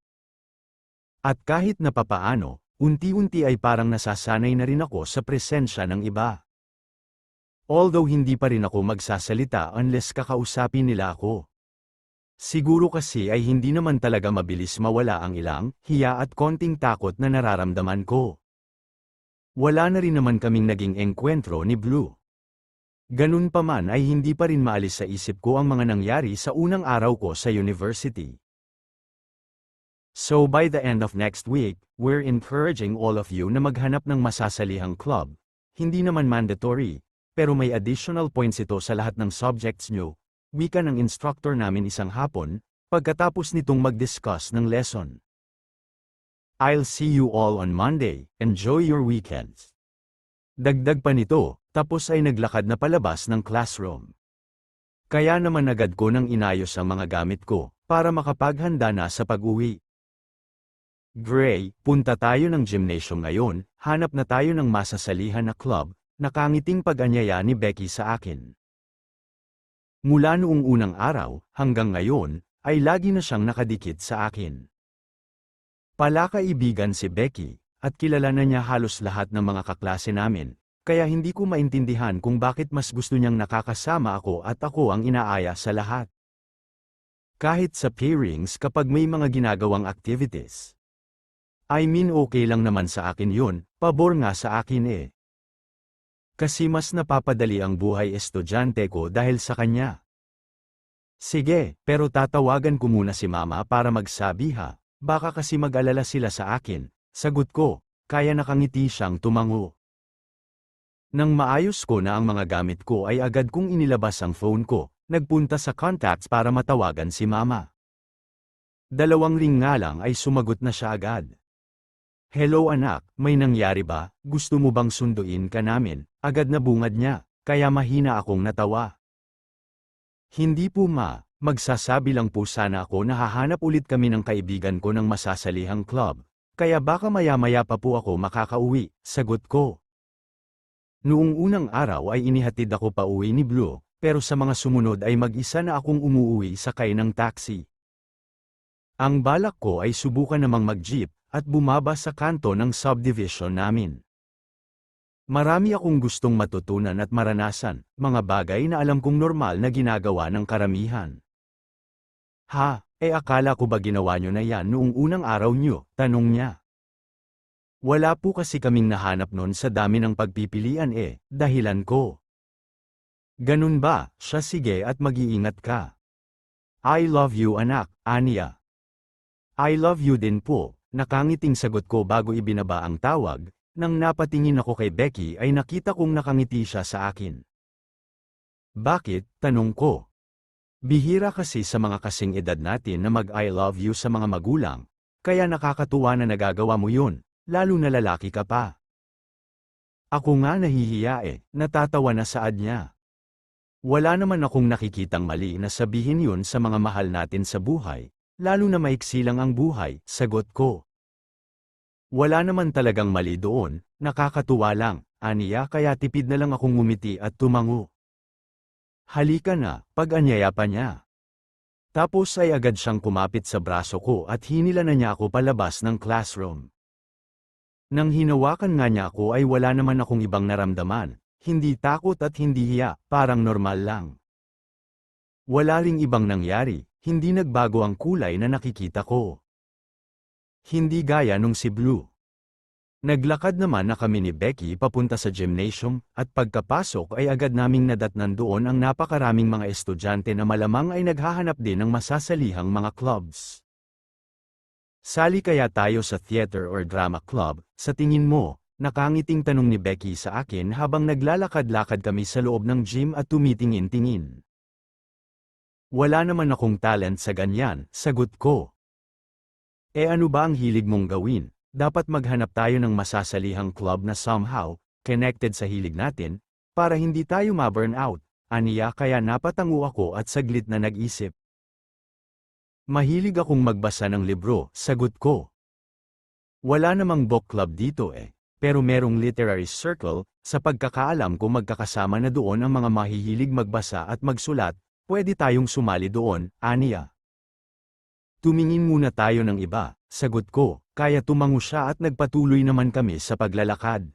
At kahit na papaano, unti-unti ay parang nasasanay na rin ako sa presensya ng iba. Although hindi pa rin ako magsasalita unless kakausapin nila ako. Siguro kasi ay hindi naman talaga mabilis mawala ang ilang, hiya at konting takot na nararamdaman ko. Wala na rin naman kaming naging engkwentro ni Blue. Ganun pa man ay hindi pa rin maalis sa isip ko ang mga nangyari sa unang araw ko sa university. So by the end of next week, we're encouraging all of you na maghanap ng masasalihang club. Hindi naman mandatory, pero may additional points ito sa lahat ng subjects nyo. Wika ng instructor namin isang hapon, pagkatapos nitong mag-discuss ng lesson. I'll see you all on Monday. Enjoy your weekends. Dagdag pa nito, tapos ay naglakad na palabas ng classroom. Kaya naman agad ko nang inayos ang mga gamit ko, para makapaghanda na sa pag-uwi. Gray, punta tayo ng gymnasium ngayon, hanap na tayo ng masasalihan na club, nakangiting pag-anyaya ni Becky sa akin. Mula noong unang araw, hanggang ngayon, ay lagi na siyang nakadikit sa akin. Palakaibigan si Becky, at kilala na niya halos lahat ng mga kaklase namin. Kaya hindi ko maintindihan kung bakit mas gusto niyang nakakasama ako at ako ang inaaya sa lahat. Kahit sa pairings kapag may mga ginagawang activities. I mean okay lang naman sa akin yun, pabor nga sa akin eh. Kasi mas napapadali ang buhay estudyante ko dahil sa kanya. Sige, pero tatawagan ko muna si Mama para magsabi ha, baka kasi mag-alala sila sa akin, sagot ko. kaya nakangiti siyang tumango. Nang maayos ko na ang mga gamit ko ay agad kong inilabas ang phone ko, nagpunta sa contacts para matawagan si Mama. 2 ring nga lang ay sumagot na siya agad. Hello anak, may nangyari ba? Gusto mo bang sunduin ka namin? Agad na bungad niya, kaya mahina akong natawa. Hindi po ma, magsasabi lang po sana ako na hahanap ulit kami ng kaibigan ko ng masasalihang club, kaya baka maya-maya pa po ako makakauwi, sagot ko. Noong unang araw ay inihatid ako pa uwi ni Blue, pero sa mga sumunod ay mag-isa na akong umuuwi sakay ng taxi. Ang balak ko ay subukan namang mag-jeep at bumaba sa kanto ng subdivision namin. Marami akong gustong matutunan at maranasan, mga bagay na alam kong normal na ginagawa ng karamihan. Ha, akala ko ba ginawa nyo na yan noong unang araw nyo? Tanong niya. Wala po kasi kaming nahanap nun sa dami ng pagpipilian dahilan ko. Ganun ba? Siya sige at mag-iingat ka. I love you anak, Anya. I love you din po, nakangiting sagot ko bago ibinaba ang tawag, nang napatingin ako kay Becky ay nakita kong nakangiti siya sa akin. Bakit? Tanong ko. Bihira kasi sa mga kasing edad natin na mag-I love you sa mga magulang, kaya nakakatuwa na nagagawa mo yun. Lalo na lalaki ka pa. Ako nga nahihiya natatawa na saad niya. Wala naman akong nakikitang mali na sabihin yun sa mga mahal natin sa buhay, lalo na maiksi lang ang buhay, sagot ko. Wala naman talagang mali doon, nakakatuwa lang, aniya kaya tipid na lang akong ngumiti at tumango. Halika na, pag-anyaya pa niya. Tapos ay agad siyang kumapit sa braso ko at hinila na niya ako palabas ng classroom. Nang hinawakan nga niya ako ay wala naman akong ibang naramdaman, hindi takot at hindi hiya, parang normal lang. Wala ring ibang nangyari, hindi nagbago ang kulay na nakikita ko. Hindi gaya nung si Blue. Naglakad naman na kami ni Becky papunta sa gymnasium, at pagkapasok ay agad naming nadatnan doon ang napakaraming mga estudyante na malamang ay naghahanap din ng masasalihang mga clubs. Sali kaya tayo sa theater or drama club, sa tingin mo? Nakangiting tanong ni Becky sa akin habang naglalakad-lakad kami sa loob ng gym at tumitingin-tingin. Wala naman akong talent sa ganyan, sagot ko. Ano ba ang hilig mong gawin? Dapat maghanap tayo ng masasalihang club na somehow, connected sa hilig natin, para hindi tayo ma-burn out, aniya kaya napatango ako at saglit na nag-isip. Mahilig akong magbasa ng libro, sagot ko. Wala namang book club dito pero merong literary circle, sa pagkakaalam ko magkakasama na doon ang mga mahihilig magbasa at magsulat, pwede tayong sumali doon, aniya. Tumingin muna tayo ng iba, sagot ko, kaya tumango siya at nagpatuloy naman kami sa paglalakad.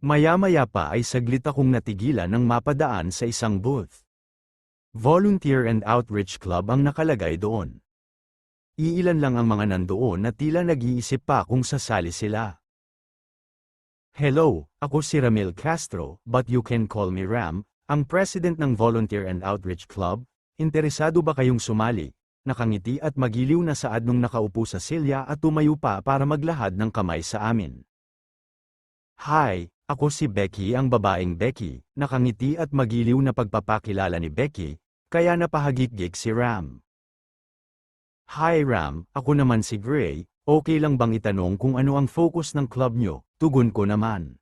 Maya-maya pa ay saglit akong natigilan nang mapadaan sa isang booth. Volunteer and Outreach Club ang nakalagay doon. Iilan lang ang mga nandoon na tila nag-iisip pa kung sasali sila. Hello, ako si Ramil Castro, but you can call me Ram, ang president ng Volunteer and Outreach Club. Interesado ba kayong sumali? Nakangiti at magiliw na saad nung nakaupo sa silya at tumayo pa para maglahad ng kamay sa amin. Hi, ako si Becky, ang babaeng Becky, nakangiti at magiliw na pagpapakilala ni Becky, kaya napahagik-gik si Ram. Hi Ram, ako naman si Gray, okay lang bang itanong kung ano ang focus ng club nyo? Tugon ko naman.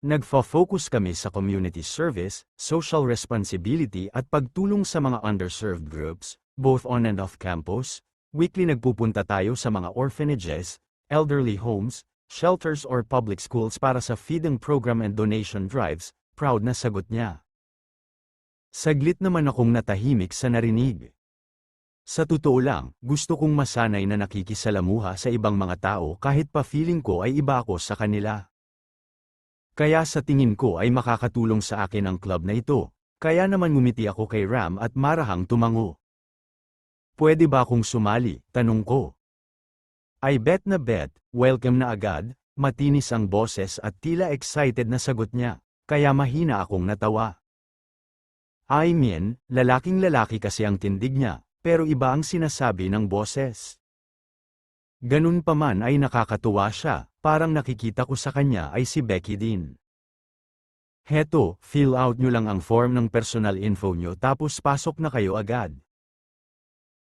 Nagfo-focus kami sa community service, social responsibility at pagtulong sa mga underserved groups, both on and off campus. Weekly nagpupunta tayo sa mga orphanages, elderly homes, shelters or public schools para sa feeding program and donation drives, proud na sagot niya. Saglit naman akong natahimik sa narinig. Sa totoo lang, gusto kong masanay na nakikisalamuha sa ibang mga tao kahit pa feeling ko ay iba ako sa kanila. Kaya sa tingin ko ay makakatulong sa akin ang club na ito, kaya naman ngumiti ako kay Ram at marahang tumango. Pwede ba akong sumali? Tanong ko. I bet na bet, welcome na agad, matinis ang boses at tila excited na sagot niya, kaya mahina akong natawa. I mean, lalaking-lalaki kasi ang tindig niya, pero iba ang sinasabi ng boses. Ganun pa man ay nakakatuwa siya, parang nakikita ko sa kanya ay si Becky din. Heto, fill out nyo lang ang form ng personal info nyo tapos pasok na kayo agad.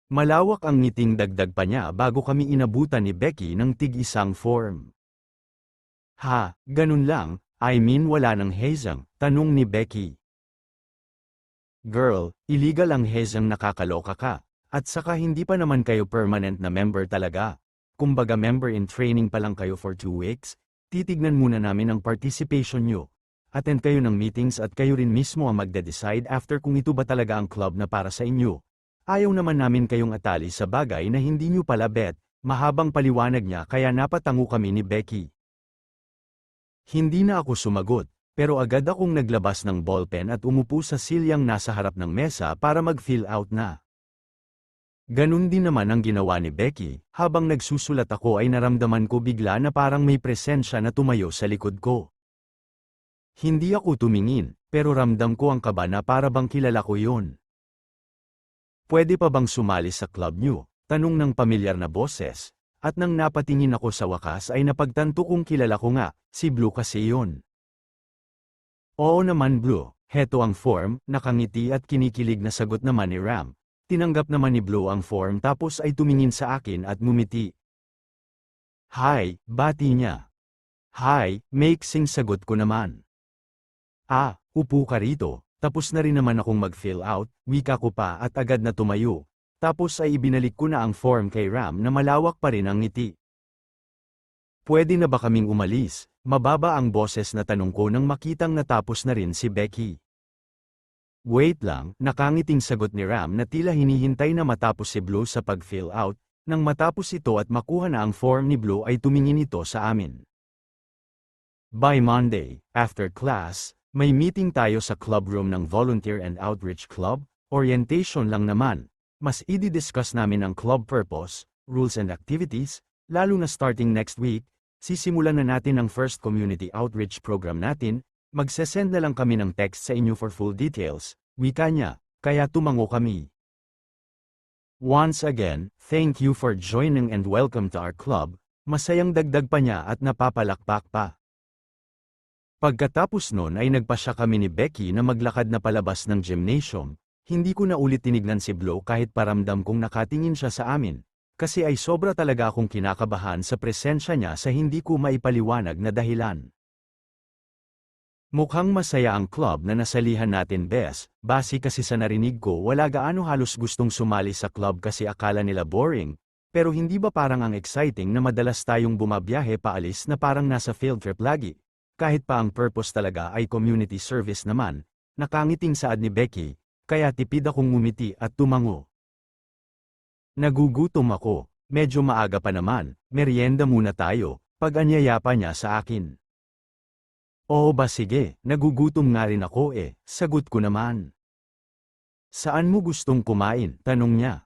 Malawak ang ngiting dagdag pa niya bago kami inabutan ni Becky ng tig-isang form. Ha, ganun lang, I mean wala nang hazing, tanong ni Becky. Girl, illegal ang hazing, nakakaloka ka, at saka hindi pa naman kayo permanent na member talaga. Kumbaga member in training pa lang kayo for 2 weeks, titignan muna namin ang participation nyo. Attend kayo ng meetings at kayo rin mismo ang magde-decide after kung ito ba talaga ang club na para sa inyo. Ayaw naman namin kayong atali sa bagay na hindi nyo pala bet, mahabang paliwanag niya kaya napatango kami ni Becky. Hindi na ako sumagot, pero agad akong naglabas ng ballpen at umupo sa silyang nasa harap ng mesa para mag-fill out na. Ganun din naman ang ginawa ni Becky, habang nagsusulat ako ay naramdaman ko bigla na parang may presensya na tumayo sa likod ko. Hindi ako tumingin, pero ramdam ko ang kaba na para bang kilala ko yon. Pwede pa bang sumali sa club nyo? Tanong ng pamilyar na boses, at nang napatingin ako sa wakas ay napagtanto kong kilala ko nga, si Blue kasi yon. Oo naman Blue, heto ang form, nakangiti at kinikilig na sagot naman ni Ram. Tinanggap naman ni Blue ang form tapos ay tumingin sa akin at ngumiti. Hi, bati niya. Hi, maiksing sagot ko naman. Ah, upo ka rito. Tapos na rin naman akong mag-fill out, wika ko pa at agad na tumayo. Tapos ay ibinalik ko na ang form kay Ram na malawak pa rin ang ngiti. Pwede na ba kaming umalis? Mababa ang boses na tanong ko nang makitang natapos na rin si Becky. Wait lang, nakangiting sagot ni Ram na tila hinihintay na matapos si Blue sa pag-fill out, nang matapos ito at makuha na ang form ni Blue ay tumingin ito sa amin. By Monday, after class, may meeting tayo sa club room ng Volunteer and Outreach Club, orientation lang naman. Mas i-discuss namin ang club purpose, rules and activities, lalo na starting next week, sisimulan na natin ang first community outreach program natin, magsesend na lang kami ng text sa inyo for full details, wika niya, kaya tumango kami. Once again, thank you for joining and welcome to our club, masayang dagdag pa niya at napapalakpak pa. Pagkatapos nun ay nagpasya kami ni Becky na maglakad na palabas ng gymnasium, hindi ko na ulit tinignan si Blue kahit paramdam kong nakatingin siya sa amin, kasi ay sobra talaga akong kinakabahan sa presensya niya sa hindi ko maipaliwanag na dahilan. Mukhang masaya ang club na nasalihan natin Bes, base kasi sa narinig ko wala gaano halos gustong sumali sa club kasi akala nila boring, pero hindi ba parang ang exciting na madalas tayong bumabiyahe paalis na parang nasa field trip lagi? Kahit pa ang purpose talaga ay community service naman, nakangiting saad ni Becky, kaya tipid akong ngumiti at tumango. Nagugutom ako, medyo maaga pa naman, merienda muna tayo, pag-anyaya pa niya sa akin. Oo ba sige, nagugutom nga rin ako sagot ko naman. Saan mo gustong kumain? Tanong niya.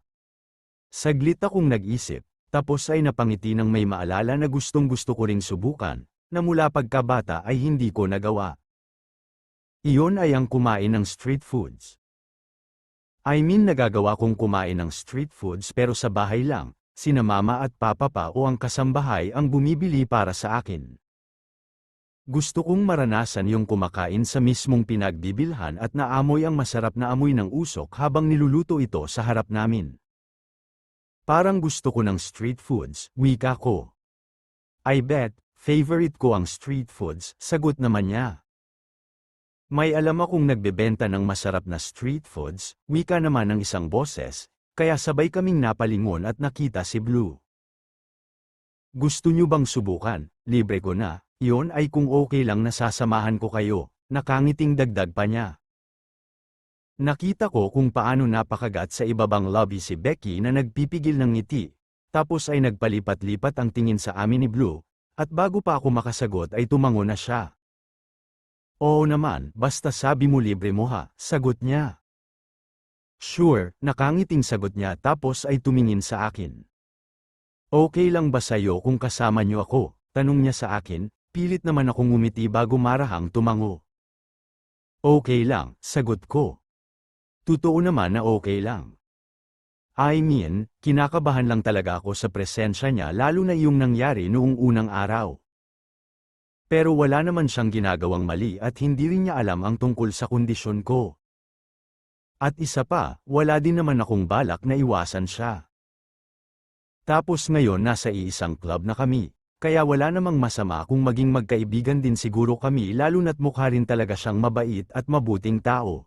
Saglit akong nag-isip, tapos ay napangiti nang may maalala na gustong-gusto ko ring subukan, na mula pagkabata ay hindi ko nagawa. Iyon ay ang kumain ng street foods. I mean nagagawa kong kumain ng street foods pero sa bahay lang, sina mama at papa pa o ang kasambahay ang bumibili para sa akin. Gusto kong maranasan yung kumakain sa mismong pinagbibilhan at naamoy ang masarap na amoy ng usok habang niluluto ito sa harap namin. Parang gusto ko ng street foods, wika ko. I bet, favorite ko ang street foods, sagot naman niya. May alam akong nagbebenta ng masarap na street foods, wika naman ng isang boses, kaya sabay kaming napalingon at nakita si Blue. Gusto niyo bang subukan? Libre ko na, iyon ay kung okay lang na sasamahan ko kayo, nakangiting dagdag pa niya. Nakita ko kung paano napakagat sa ibabang lobby si Becky na nagpipigil ng ngiti, tapos ay nagpalipat-lipat ang tingin sa amin ni Blue, at bago pa ako makasagot ay tumango na siya. Oo naman, basta sabi mo libre mo ha, sagot niya. Sure, nakangiting sagot niya tapos ay tumingin sa akin. Okay lang ba sa'yo kung kasama niyo ako? Tanong niya sa akin, pilit naman akong ngumiti bago marahang tumango. Okay lang, sagot ko. Totoo naman na okay lang. I mean, kinakabahan lang talaga ako sa presensya niya lalo na yung nangyari noong unang araw. Pero wala naman siyang ginagawang mali at hindi rin niya alam ang tungkol sa kondisyon ko. At isa pa, wala din naman akong balak na iwasan siya. Tapos ngayon nasa iisang club na kami, kaya wala namang masama kung maging magkaibigan din siguro kami lalo na't mukha rin talaga siyang mabait at mabuting tao.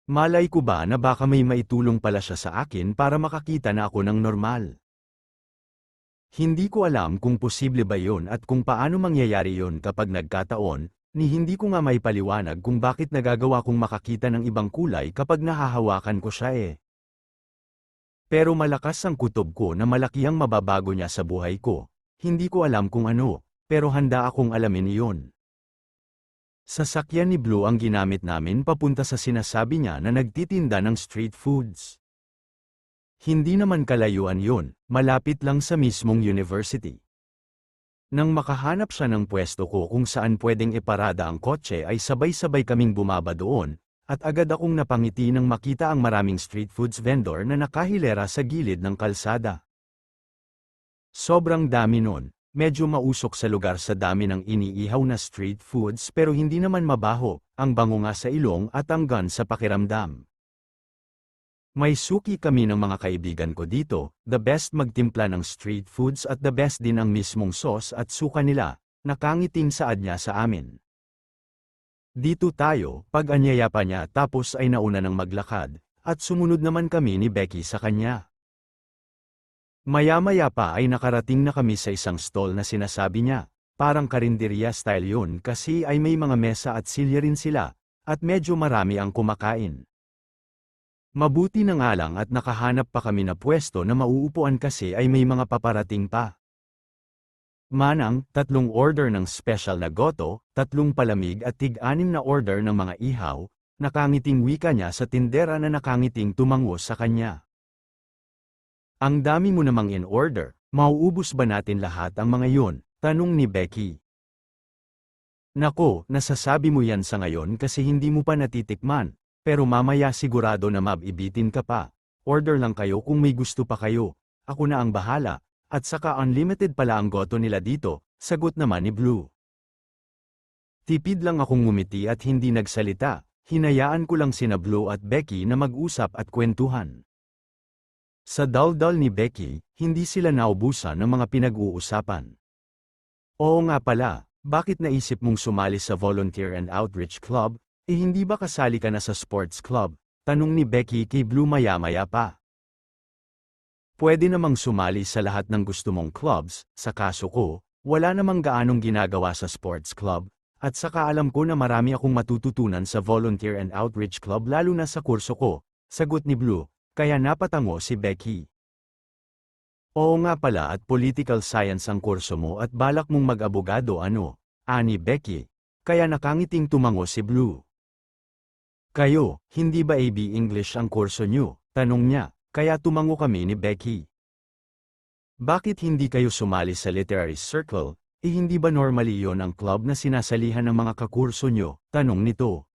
Malay ko ba na baka may maitulong pala siya sa akin para makakita na ako ng normal. Hindi ko alam kung posible ba yon at kung paano mangyayari yon kapag nagkataon, ni hindi ko nga may paliwanag kung bakit nagagawa kong makakita ng ibang kulay kapag nahahawakan ko siya eh. Pero malakas ang kutob ko na malaki ang mababago niya sa buhay ko. Hindi ko alam kung ano, pero handa akong alamin iyon. Sasakyan ni Blue ang ginamit namin papunta sa sinasabi niya na nagtitinda ng street foods. Hindi naman kalayuan yon, malapit lang sa mismong university. Nang makahanap siya ng pwesto ko kung saan pwedeng iparada ang kotse ay sabay-sabay kaming bumaba doon, at agad akong napangiti nang makita ang maraming street foods vendor na nakahilera sa gilid ng kalsada. Sobrang dami nun, medyo mausok sa lugar sa dami ng iniihaw na street foods pero hindi naman mabaho, ang bango nga sa ilong at ang gan sa pakiramdam. May suki kami ng mga kaibigan ko dito, the best magtimpla ng street foods at the best din ang mismong sauce at suka nila, nakangiting saad niya sa amin. Dito tayo, pag-anyaya pa niya tapos ay nauna ng maglakad, at sumunod naman kami ni Becky sa kanya. Maya-maya pa ay nakarating na kami sa isang stall na sinasabi niya, parang karinderya style yun kasi ay may mga mesa at silya rin sila, at medyo marami ang kumakain. Mabuti na nga lang at nakahanap pa kami na pwesto na mauupuan kasi ay may mga paparating pa. Manang, 3 order ng special na goto, 3 palamig at tig-6 na order ng mga ihaw, nakangiting wika niya sa tindera na nakangiting tumango sa kanya. Ang dami mo namang in order, mauubos ba natin lahat ang mga yun? Tanong ni Becky. Nako, nasasabi mo yan sa ngayon kasi hindi mo pa natitikman, pero mamaya sigurado na mabibitin ka pa. Order lang kayo kung may gusto pa kayo, ako na ang bahala. At saka unlimited pala ang goto nila dito, sagot naman ni Blue. Tipid lang akong ngumiti at hindi nagsalita, hinayaan ko lang sina Blue at Becky na mag-usap at kwentuhan. Sa daldal ni Becky, hindi sila naubusan ng mga pinag-uusapan. Oo nga pala, bakit naisip mong sumali sa Volunteer and Outreach Club, hindi ba kasali ka na sa sports club? Tanong ni Becky kay Blue maya-maya pa. Pwede namang sumali sa lahat ng gusto mong clubs, sa kaso ko, wala namang gaanong ginagawa sa sports club, at saka alam ko na marami akong matututunan sa Volunteer and Outreach Club lalo na sa kurso ko, sagot ni Blue, kaya napatango si Becky. Oo nga pala at political science ang kurso mo at balak mong mag-abogado ano, ani Becky, kaya nakangiting tumango si Blue. Kayo, hindi ba AB English ang kurso nyo? Tanong niya. Kaya tumango kami ni Becky. Bakit hindi kayo sumali sa literary circle, hindi ba normally yon ang club na sinasalihan ng mga kakurso nyo? Tanong nito.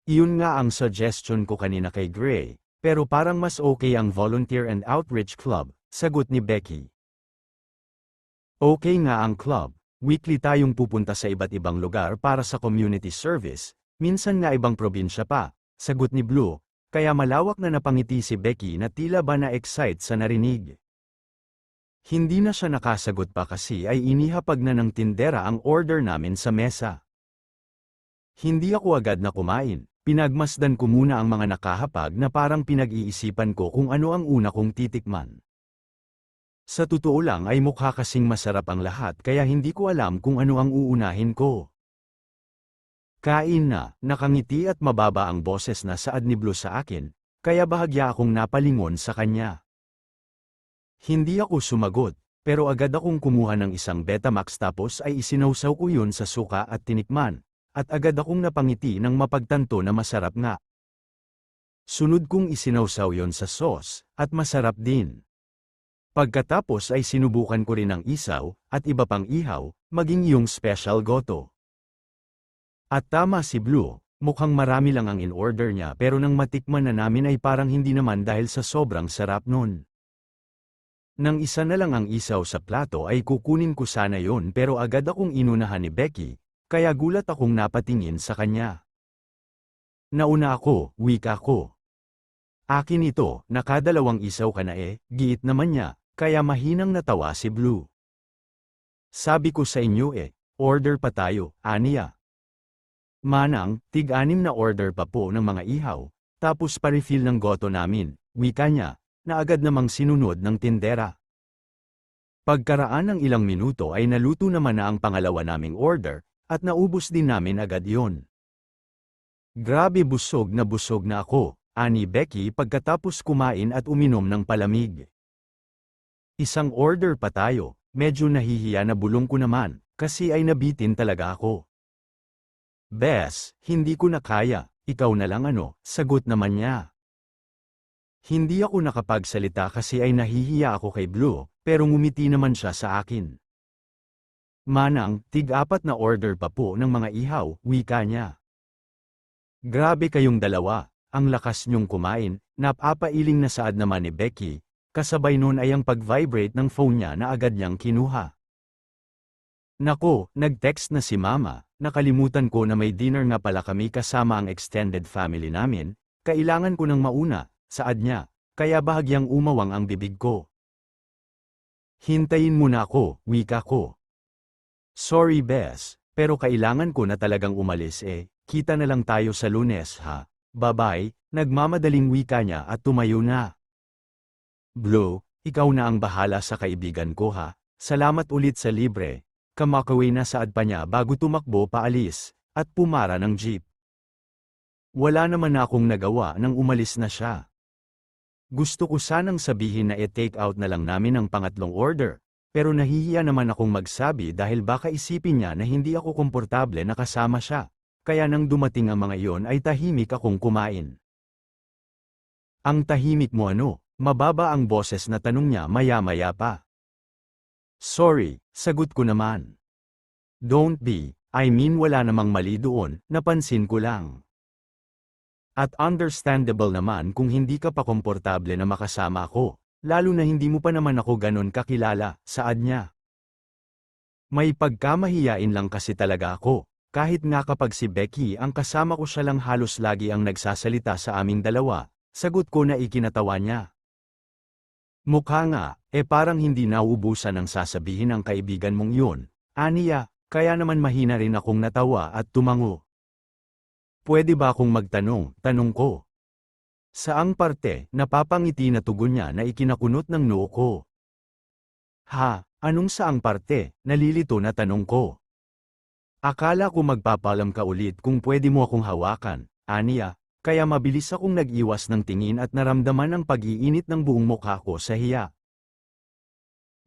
Iyon nga ang suggestion ko kanina kay Gray, pero parang mas okay ang Volunteer and Outreach Club, sagot ni Becky. Okay nga ang club, weekly tayong pupunta sa iba't ibang lugar para sa community service, minsan nga ibang probinsya pa, sagot ni Blue. Kaya malawak na napangiti si Becky na tila ba na-excite sa narinig. Hindi na siya nakasagot pa kasi ay inihapag na ng tindera ang order namin sa mesa. Hindi ako agad na kumain, pinagmasdan ko muna ang mga nakahapag na parang pinag-iisipan ko kung ano ang una kong titikman. Sa totoo lang ay mukha kasing masarap ang lahat kaya hindi ko alam kung ano ang uunahin ko. Kain na, nakangiti at mababa ang boses na saad ni Blue sa akin, kaya bahagya akong napalingon sa kanya. Hindi ako sumagot, pero agad akong kumuha ng isang Betamax tapos ay isinawsaw ko yun sa suka at tinikman, at agad akong napangiti nang mapagtanto na masarap nga. Sunod kong isinawsaw yon sa sauce, at masarap din. Pagkatapos ay sinubukan ko rin ang isaw, at iba pang ihaw, maging yung special goto. At tama si Blue, Mukhang marami lang ang in-order niya pero nang matikman na namin ay parang hindi naman dahil sa sobrang sarap nun. Nang isa na lang ang isaw sa plato ay kukunin ko sana yon pero agad akong inunahan ni Becky, kaya gulat akong napatingin sa kanya. Nauna ako, wika ko. Akin ito, nakadalawang isaw ka na giit naman niya, kaya mahinang natawa si Blue. Sabi ko sa inyo order pa tayo, aniya. Manang, tig-anim na order pa po ng mga ihaw, tapos pa-refill ng goto namin, wika niya, na agad namang sinunod ng tindera. Pagkaraan ng ilang minuto ay naluto naman na ang pangalawa naming order, at naubos din namin agad yon. Grabe busog na ako, ani Becky pagkatapos kumain at uminom ng palamig. Isang order pa tayo, medyo nahihiya na bulong ko naman, kasi ay nabitin talaga ako. Bes, hindi ko na kaya, ikaw na lang sagot naman niya. Hindi ako nakapagsalita kasi ay nahihiya ako kay Blue, pero ngumiti naman siya sa akin. Manang, tig-apat na order pa po ng mga ihaw, wika niya. Grabe kayong dalawa, ang lakas niyong kumain, napapailing na saad naman ni Becky, kasabay nun ay ang pag-vibrate ng phone niya na agad niyang kinuha. Nako, nag-text na si Mama, nakalimutan ko na may dinner nga pala kami kasama ang extended family namin, kailangan ko nang mauna, saad niya, kaya bahagyang umawang ang bibig ko. Hintayin mo na ako, wika ko. Sorry Bes, pero kailangan ko na talagang umalis kita na lang tayo sa Lunes ha, bye-bye, nagmamadaling wika niya at tumayo na. Blue, ikaw na ang bahala sa kaibigan ko ha, salamat ulit sa libre. Kamakaway na saad pa niya bago tumakbo paalis, at pumara ng jeep. Wala naman akong nagawa nang umalis na siya. Gusto ko sanang sabihin na i-take out na lang namin ang pangatlong order, pero nahihiya naman akong magsabi dahil baka isipin niya na hindi ako komportable na kasama siya, kaya nang dumating ang mga iyon ay tahimik akong kumain. Ang tahimik mo mababa ang boses na tanong niya maya-maya pa. Sorry, sagot ko naman. Don't be, I mean wala namang mali doon, napansin ko lang. At understandable naman kung hindi ka pa komportable na makasama ako, lalo na hindi mo pa naman ako ganon kakilala, saad niya. May pagkamahiyain lang kasi talaga ako, kahit nga kapag si Becky ang kasama ko siya lang halos lagi ang nagsasalita sa aming dalawa, sagot ko na ikinatawa niya. Mukha nga, parang hindi nauubusan ng sasabihin ng kaibigan mong yun, aniya, kaya naman mahina rin akong natawa at tumango. Pwede ba akong magtanong, tanong ko. Saang parte, napapangiti na tugon niya na ikinakunot ng noo ko. Ha, anong saang parte, nalilito na tanong ko. Akala ko magpapalam ka ulit kung pwede mo akong hawakan, aniya. Kaya mabilis akong nag-iwas ng tingin at naramdaman ang pag-iinit ng buong mukha ko sa hiya.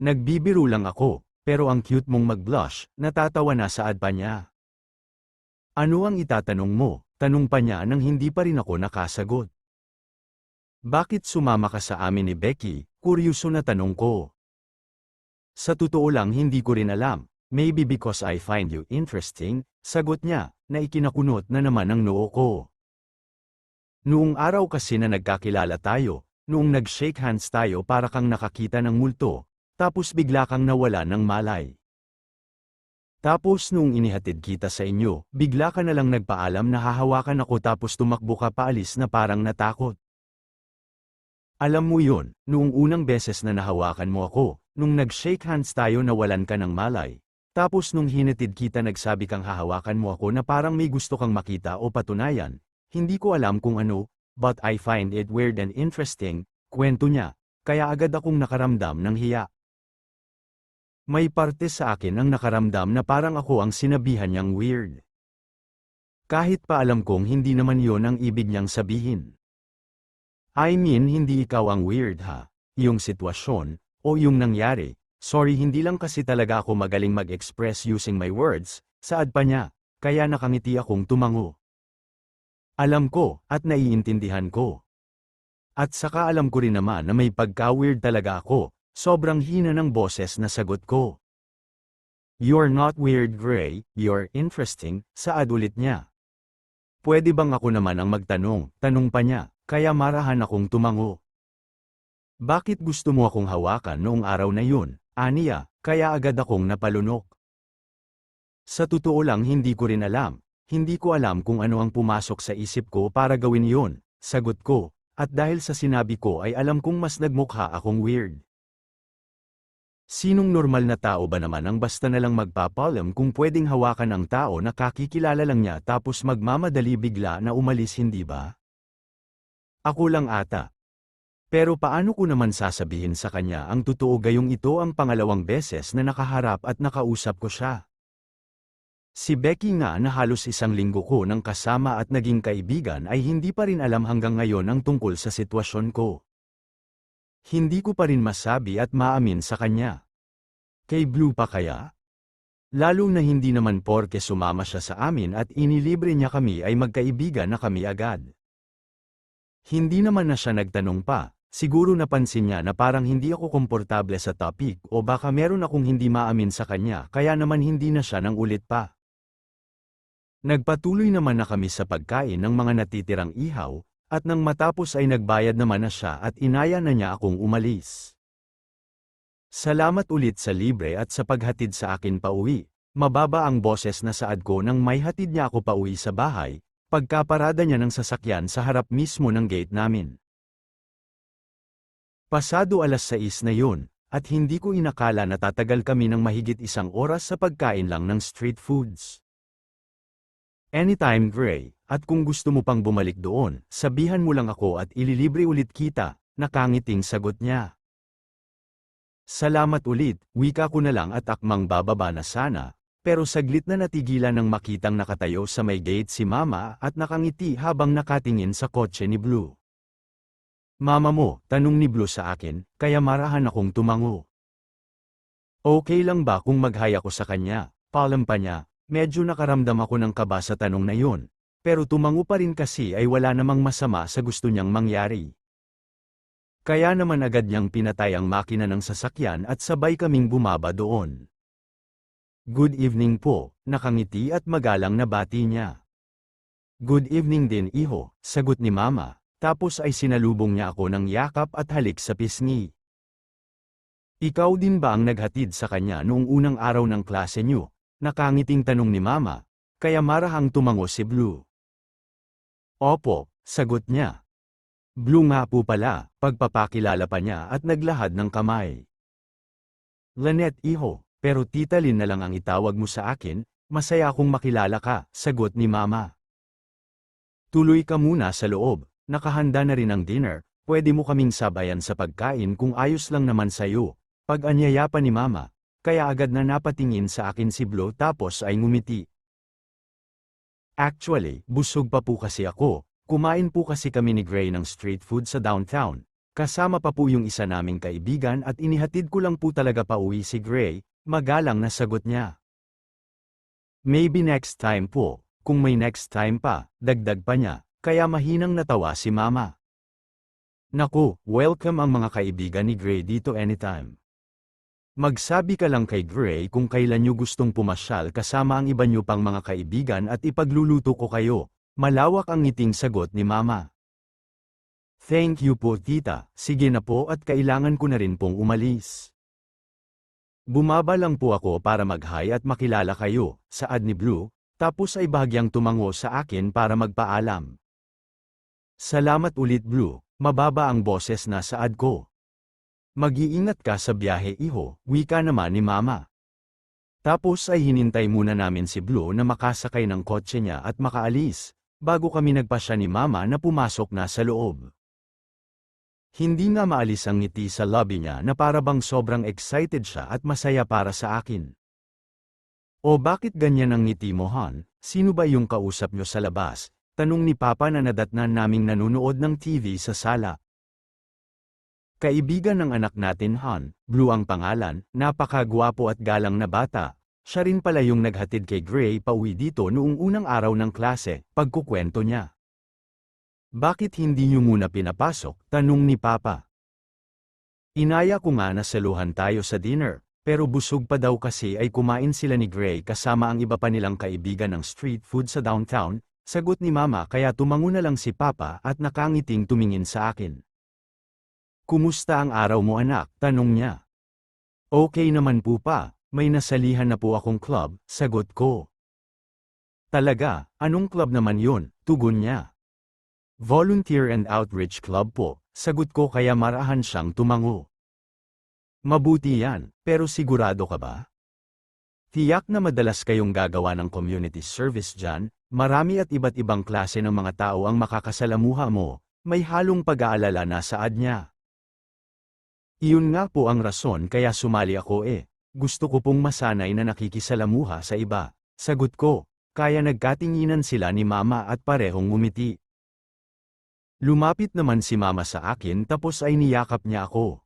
Nagbibiro lang ako, pero ang cute mong mag-blush, natatawa na saad pa niya. Ano ang itatanong mo? Tanong pa niya nang hindi pa rin ako nakasagot. Bakit sumama ka sa amin ni Becky? Kuryoso na tanong ko. Sa totoo lang hindi ko rin alam, maybe because I find you interesting, sagot niya, na ikinakunot na naman ang noo ko. Noong araw kasi na nagkakilala tayo, noong nag-shake hands tayo para kang nakakita ng multo, tapos bigla kang nawala ng malay. Tapos noong inihatid kita sa inyo, bigla ka na lang nagpaalam na hahawakan ako tapos tumakbo ka paalis na parang natakot. Alam mo yun, noong unang beses na nahawakan mo ako, nung nag-shake hands tayo nawalan ka ng malay. Tapos nung hinatid kita nagsabi kang hahawakan mo ako na parang may gusto kang makita o patunayan. Hindi ko alam kung ano, but I find it weird and interesting, kwento niya, kaya agad akong nakaramdam ng hiya. May parte sa akin ang nakaramdam na parang ako ang sinabihan niyang weird. Kahit pa alam kong hindi naman yon ang ibig niyang sabihin. I mean hindi ikaw ang weird ha, yung sitwasyon, o yung nangyari, sorry hindi lang kasi talaga ako magaling mag-express using my words, saad pa niya, kaya nakangiti akong tumango. Alam ko, at naiintindihan ko. At saka alam ko rin naman na may pagka-weird talaga ako, sobrang hina ng boses na sagot ko. You're not weird Gray, you're interesting, saad ulit niya. Pwede bang ako naman ang magtanong? Tanong pa niya, kaya marahan akong tumango. Bakit gusto mo akong hawakan noong araw na yun? Aniya, kaya agad akong napalunok. Sa totoo lang hindi ko rin alam. Hindi ko alam kung ano ang pumasok sa isip ko para gawin yun, sagot ko, at dahil sa sinabi ko ay alam kong mas nagmukha akong weird. Sinong normal na tao ba naman ang basta na lang magpapalam kung pwedeng hawakan ang tao na kakikilala lang niya tapos magmamadali bigla na umalis, hindi ba? Ako lang ata. Pero paano ko naman sasabihin sa kanya ang totoo gayong ito ang pangalawang beses na nakaharap at nakausap ko siya? Si Becky nga na halos isang linggo ko nang kasama at naging kaibigan ay hindi pa rin alam hanggang ngayon ang tungkol sa sitwasyon ko. Hindi ko pa rin masabi at maamin sa kanya. Kay Blue pa kaya? Lalo na hindi naman porke sumama siya sa amin at inilibre niya kami ay magkaibigan na kami agad. Hindi naman na siya nagtanong pa, siguro napansin niya na parang hindi ako komportable sa topic o baka meron akong hindi maamin sa kanya kaya naman hindi na siya nang ulit pa. Nagpatuloy naman na kami sa pagkain ng mga natitirang ihaw, at nang matapos ay nagbayad naman na siya at inaya na niya akong umalis. Salamat ulit sa libre at sa paghatid sa akin pauwi. Mababa ang boses na saad ko nang may hatid niya ako pauwi sa bahay, pagkaparada niya ng sasakyan sa harap mismo ng gate namin. Pasado 6:00 na yun, at hindi ko inakala na tatagal kami ng mahigit 1 oras sa pagkain lang ng street foods. Anytime Gray, at kung gusto mo pang bumalik doon, sabihan mo lang ako at ililibre ulit kita, nakangiting sagot niya. Salamat ulit, wika ko na lang at akmang bababa na sana, pero saglit na natigilan ng makitang nakatayo sa may gate si Mama at nakangiti habang nakatingin sa kotse ni Blue. Mama mo, tanong ni Blue sa akin, kaya marahan akong tumango. Okay lang ba kung mag-hi ako sa kanya? Palam pa niya. Medyo nakaramdam ako ng kaba sa tanong na yun, pero tumango pa rin kasi ay wala namang masama sa gusto niyang mangyari. Kaya naman agad niyang pinatay ang makina ng sasakyan at sabay kaming bumaba doon. Good evening po, nakangiti at magalang na bati niya. Good evening din iho, sagot ni Mama, tapos ay sinalubong niya ako ng yakap at halik sa pisngi. Ikaw din ba ang naghatid sa kanya noong unang araw ng klase niyo? Nakangiting tanong ni Mama, kaya marahang tumango si Blue. Opo, sagot niya. Blue nga po pala, pagpapakilala pa niya at naglahad ng kamay. Lynette iho, pero Tita Lynn na lang ang itawag mo sa akin, masaya akong makilala ka, sagot ni Mama. Tuloy ka muna sa loob, nakahanda na rin ang dinner, pwede mo kaming sabayan sa pagkain kung ayos lang naman sayo, pag-anyaya pa ni Mama. Kaya agad na napatingin sa akin si Blue tapos ay ngumiti. Actually, busog pa po kasi ako, kumain po kasi kami ni Gray ng street food sa downtown, kasama pa po yung isa naming kaibigan at inihatid ko lang po talaga pauwi si Gray, magalang na sagot niya. Maybe next time po, kung may next time pa, dagdag pa niya, kaya mahinang natawa si Mama. Naku, welcome ang mga kaibigan ni Gray dito anytime. Magsabi ka lang kay Gray kung kailan nyo gustong pumasyal kasama ang iba nyo pang mga kaibigan at ipagluluto ko kayo, malawak ang ngiting sagot ni Mama. Thank you po tita, sige na po at kailangan ko na rin pong umalis. Bumaba lang po ako para mag-hi at makilala kayo, saad ni Blue, tapos ay bahagyang tumango sa akin para magpaalam. Salamat ulit Blue, mababa ang boses na saad ko. Mag-iingat ka sa biyahe iho, wika naman ni Mama. Tapos ay hinintay muna namin si Blue na makasakay ng kotse niya at makaalis, bago kami nagpasya ni Mama na pumasok na sa loob. Hindi nga maalis ang ngiti sa lobby niya na para bang sobrang excited siya at masaya para sa akin. O bakit ganyan ang ngiti mo Han? Sino ba yung kausap nyo sa labas? Tanong ni Papa na nadatnan naming nanunood ng TV sa sala. Kaibigan ng anak natin Han, Blue ang pangalan, napakagwapo at galang na bata, siya rin pala yung naghatid kay Gray pauwi dito noong unang araw ng klase, pagkukwento niya. Bakit hindi niyo muna pinapasok? Tanong ni Papa. Inaya ko nga na saluhan tayo sa dinner, pero busog pa daw kasi ay kumain sila ni Gray kasama ang iba pa nilang kaibigan ng street food sa downtown, Sagot ni Mama kaya tumango na lang si Papa at nakangiting tumingin sa akin. Kumusta ang araw mo anak? Tanong niya. Okay naman po pa, may nasalihan na po akong club, sagot ko. Talaga, anong club naman yun? Tugon niya. Volunteer and Outreach Club po, sagot ko kaya marahan siyang tumango. Mabuti yan, pero sigurado ka ba? Tiyak na madalas kayong gagawa ng community service dyan, marami at iba't ibang klase ng mga tao ang makakasalamuha mo, may halong pag-aalala na saad niya. Iyon nga po ang rason kaya sumali ako Gusto ko pong masanay na nakikisalamuha sa iba, sagot ko, kaya nagkatinginan sila ni Mama at parehong ngumiti. Lumapit naman si Mama sa akin tapos ay niyakap niya ako.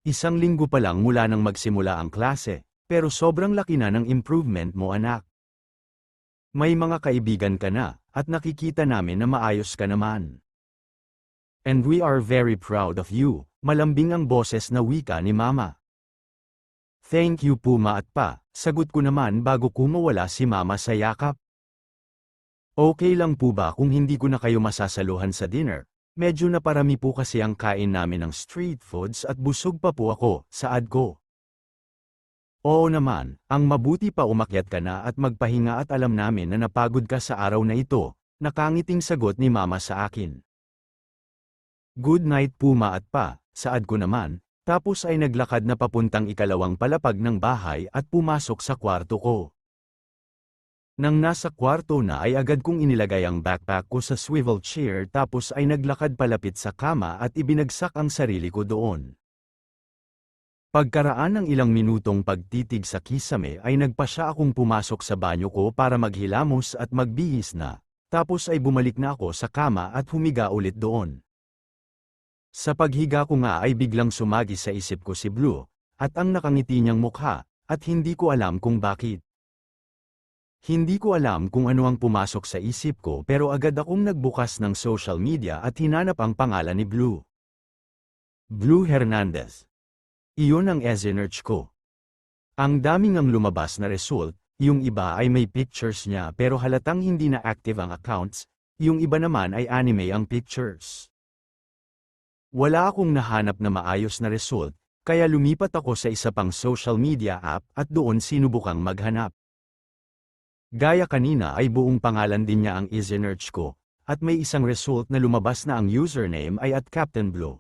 1 linggo pa lang mula nang magsimula ang klase, pero sobrang laki na ng improvement mo anak. May mga kaibigan ka na, at nakikita namin na maayos ka naman. And we are very proud of you, malambing ang boses na wika ni Mama. Thank you po Ma at Pa, sagot ko naman bago kumawala si Mama sa yakap. Okay lang po ba kung hindi ko na kayo masasaluhan sa dinner? Medyo naparami po kasi ang kain namin ng street foods at busog pa po ako, saad ko. Oo naman, ang mabuti pa umakyat ka na at magpahinga at alam namin na napagod ka sa araw na ito, nakangiting sagot ni Mama sa akin. Good night po Ma at Pa, saad ko naman, tapos ay naglakad na papuntang ikalawang palapag ng bahay at pumasok sa kwarto ko. Nang nasa kwarto na ay agad kong inilagay ang backpack ko sa swivel chair tapos ay naglakad palapit sa kama at ibinagsak ang sarili ko doon. Pagkaraan ng ilang minutong pagtitig sa kisame ay nagpasya akong pumasok sa banyo ko para maghilamos at magbihis na, tapos ay bumalik na ako sa kama at humiga ulit doon. Sa paghiga ko nga ay biglang sumagi sa isip ko si Blue, at ang nakangiti niyang mukha, at hindi ko alam kung bakit. Hindi ko alam kung ano ang pumasok sa isip ko pero agad akong nagbukas ng social media at hinanap ang pangalan ni Blue. Blue Hernandez. Iyon ang sinearch ko. Ang daming ang lumabas na result, yung iba ay may pictures niya pero halatang hindi na active ang accounts, yung iba naman ay anime ang pictures. Wala akong nahanap na maayos na result, kaya lumipat ako sa isa pang social media app at doon sinubukang maghanap. Gaya kanina ay buong pangalan din niya ang isinearch ko, at may isang result na lumabas na ang username ay @CaptainBlue.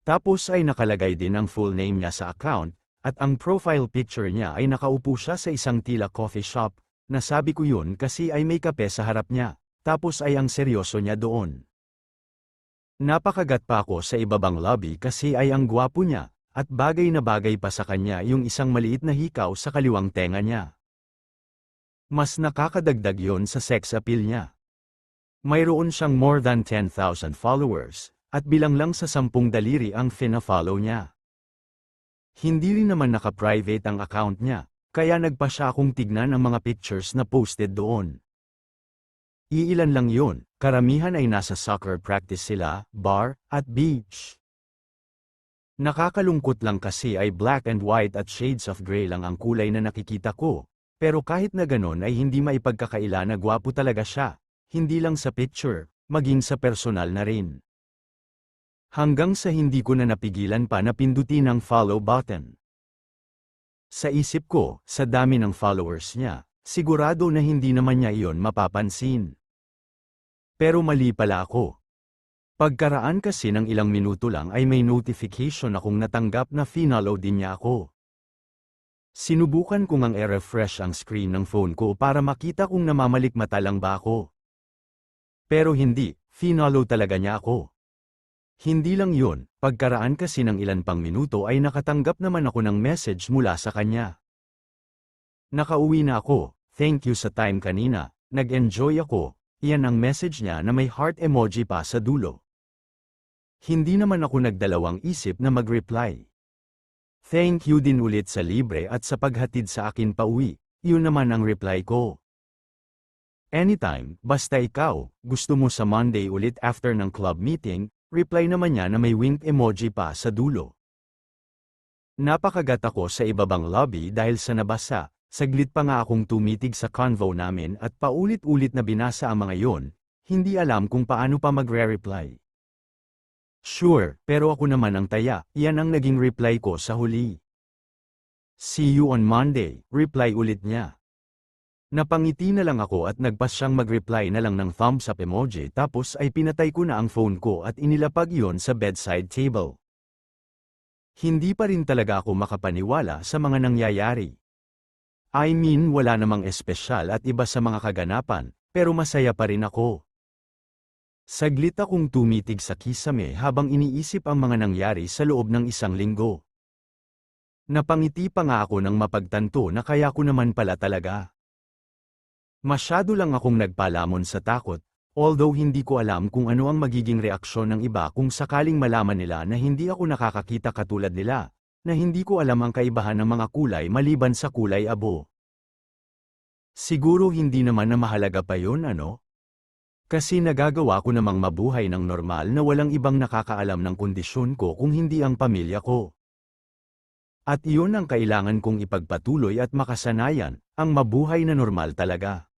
Tapos ay nakalagay din ang full name niya sa account, at ang profile picture niya ay nakaupo siya sa isang tila coffee shop, nasabi ko yun kasi ay may kape sa harap niya, tapos ay ang seryoso niya doon. Napakagat pa ako sa ibabang lobby kasi ay ang gwapo niya, at bagay na bagay pa sa kanya yung isang maliit na hikaw sa kaliwang tenga niya. Mas nakakadagdag yon sa sex appeal niya. Mayroon siyang more than 10,000 followers, at bilang lang sa 10 daliri ang fina-follow niya. Hindi rin naman naka-private ang account niya, kaya nagpa siya akong tignan ang mga pictures na posted doon. Iilan lang yon, karamihan ay nasa soccer practice sila, bar, at beach. Nakakalungkot lang kasi ay black and white at shades of gray lang ang kulay na nakikita ko. Pero kahit na ganon ay hindi maipagkakaila na gwapo talaga siya, hindi lang sa picture, maging sa personal na rin. Hanggang sa hindi ko na napigilan pa na pindutin ang follow button. Sa isip ko, sa dami ng followers niya, sigurado na hindi naman niya iyon mapapansin. Pero mali pala ako. Pagkaraan kasi ng ilang minuto lang ay may notification akong natanggap na finollow din niya ako. Sinubukan kong ang i-refresh ang screen ng phone ko para makita kung namamalikmata lang ba ako. Pero hindi, finollow talaga niya ako. Hindi lang yun, pagkaraan kasi ng ilan pang minuto ay nakatanggap naman ako ng message mula sa kanya. Nakauwi na ako, thank you sa time kanina, nag-enjoy ako, iyan ang message niya na may heart emoji pa sa dulo. Hindi naman ako nagdalawang isip na mag-reply. Thank you din ulit sa libre at sa paghatid sa akin pauwi, yun naman ang reply ko. Anytime, basta ikaw, gusto mo sa Monday ulit after ng club meeting, reply naman niya na may wink emoji pa sa dulo. Napakagat ako sa ibabang lobby dahil sa nabasa, Saglit pa nga akong tumitig sa convo namin at paulit-ulit na binasa ang mga yon, hindi alam kung paano pa magre-reply. Sure, pero ako naman ang taya, yan ang naging reply ko sa huli. See you on Monday, reply ulit niya. Napangiti na lang ako at nagpas siyang mag-reply na lang ng thumbs up emoji tapos ay pinatay ko na ang phone ko at inilapag yon sa bedside table. Hindi pa rin talaga ako makapaniwala sa mga nangyayari. I mean wala namang espesyal at iba sa mga kaganapan, pero masaya pa rin ako. Saglit akong tumitig sa kisame habang iniisip ang mga nangyari sa loob ng isang linggo. Napangiti pa nga ako nang mapagtanto na kaya ko naman pala talaga. Masyado lang akong nagpalamon sa takot, although hindi ko alam kung ano ang magiging reaksyon ng iba kung sakaling malaman nila na hindi ako nakakakita katulad nila, na hindi ko alam ang kaibahan ng mga kulay maliban sa kulay abo. Siguro hindi naman na mahalaga pa yon ano? Kasi nagagawa ko namang mabuhay ng normal na walang ibang nakakaalam ng kondisyon ko kung hindi ang pamilya ko. At iyon ang kailangan kong ipagpatuloy at makasanayan, ang mabuhay na normal talaga.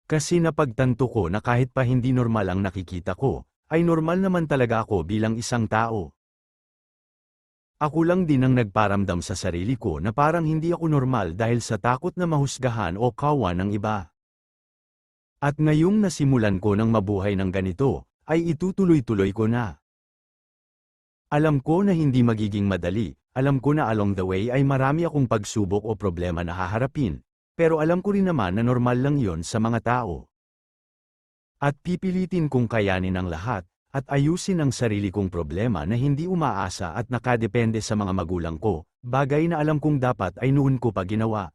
Kasi napagtanto ko na kahit pa hindi normal ang nakikita ko, ay normal naman talaga ako bilang isang tao. Ako lang din ang nagparamdam sa sarili ko na parang hindi ako normal dahil sa takot na mahusgahan o kawan ng iba. At ngayong nasimulan ko ng mabuhay ng ganito, ay itutuloy-tuloy ko na. Alam ko na hindi magiging madali, alam ko na along the way ay marami akong pagsubok o problema na haharapin, pero alam ko rin naman na normal lang yon sa mga tao. At pipilitin kong kayanin ang lahat, at ayusin ang sarili kong problema na hindi umaasa at nakadepende sa mga magulang ko, bagay na alam kong dapat ay noon ko pa ginawa.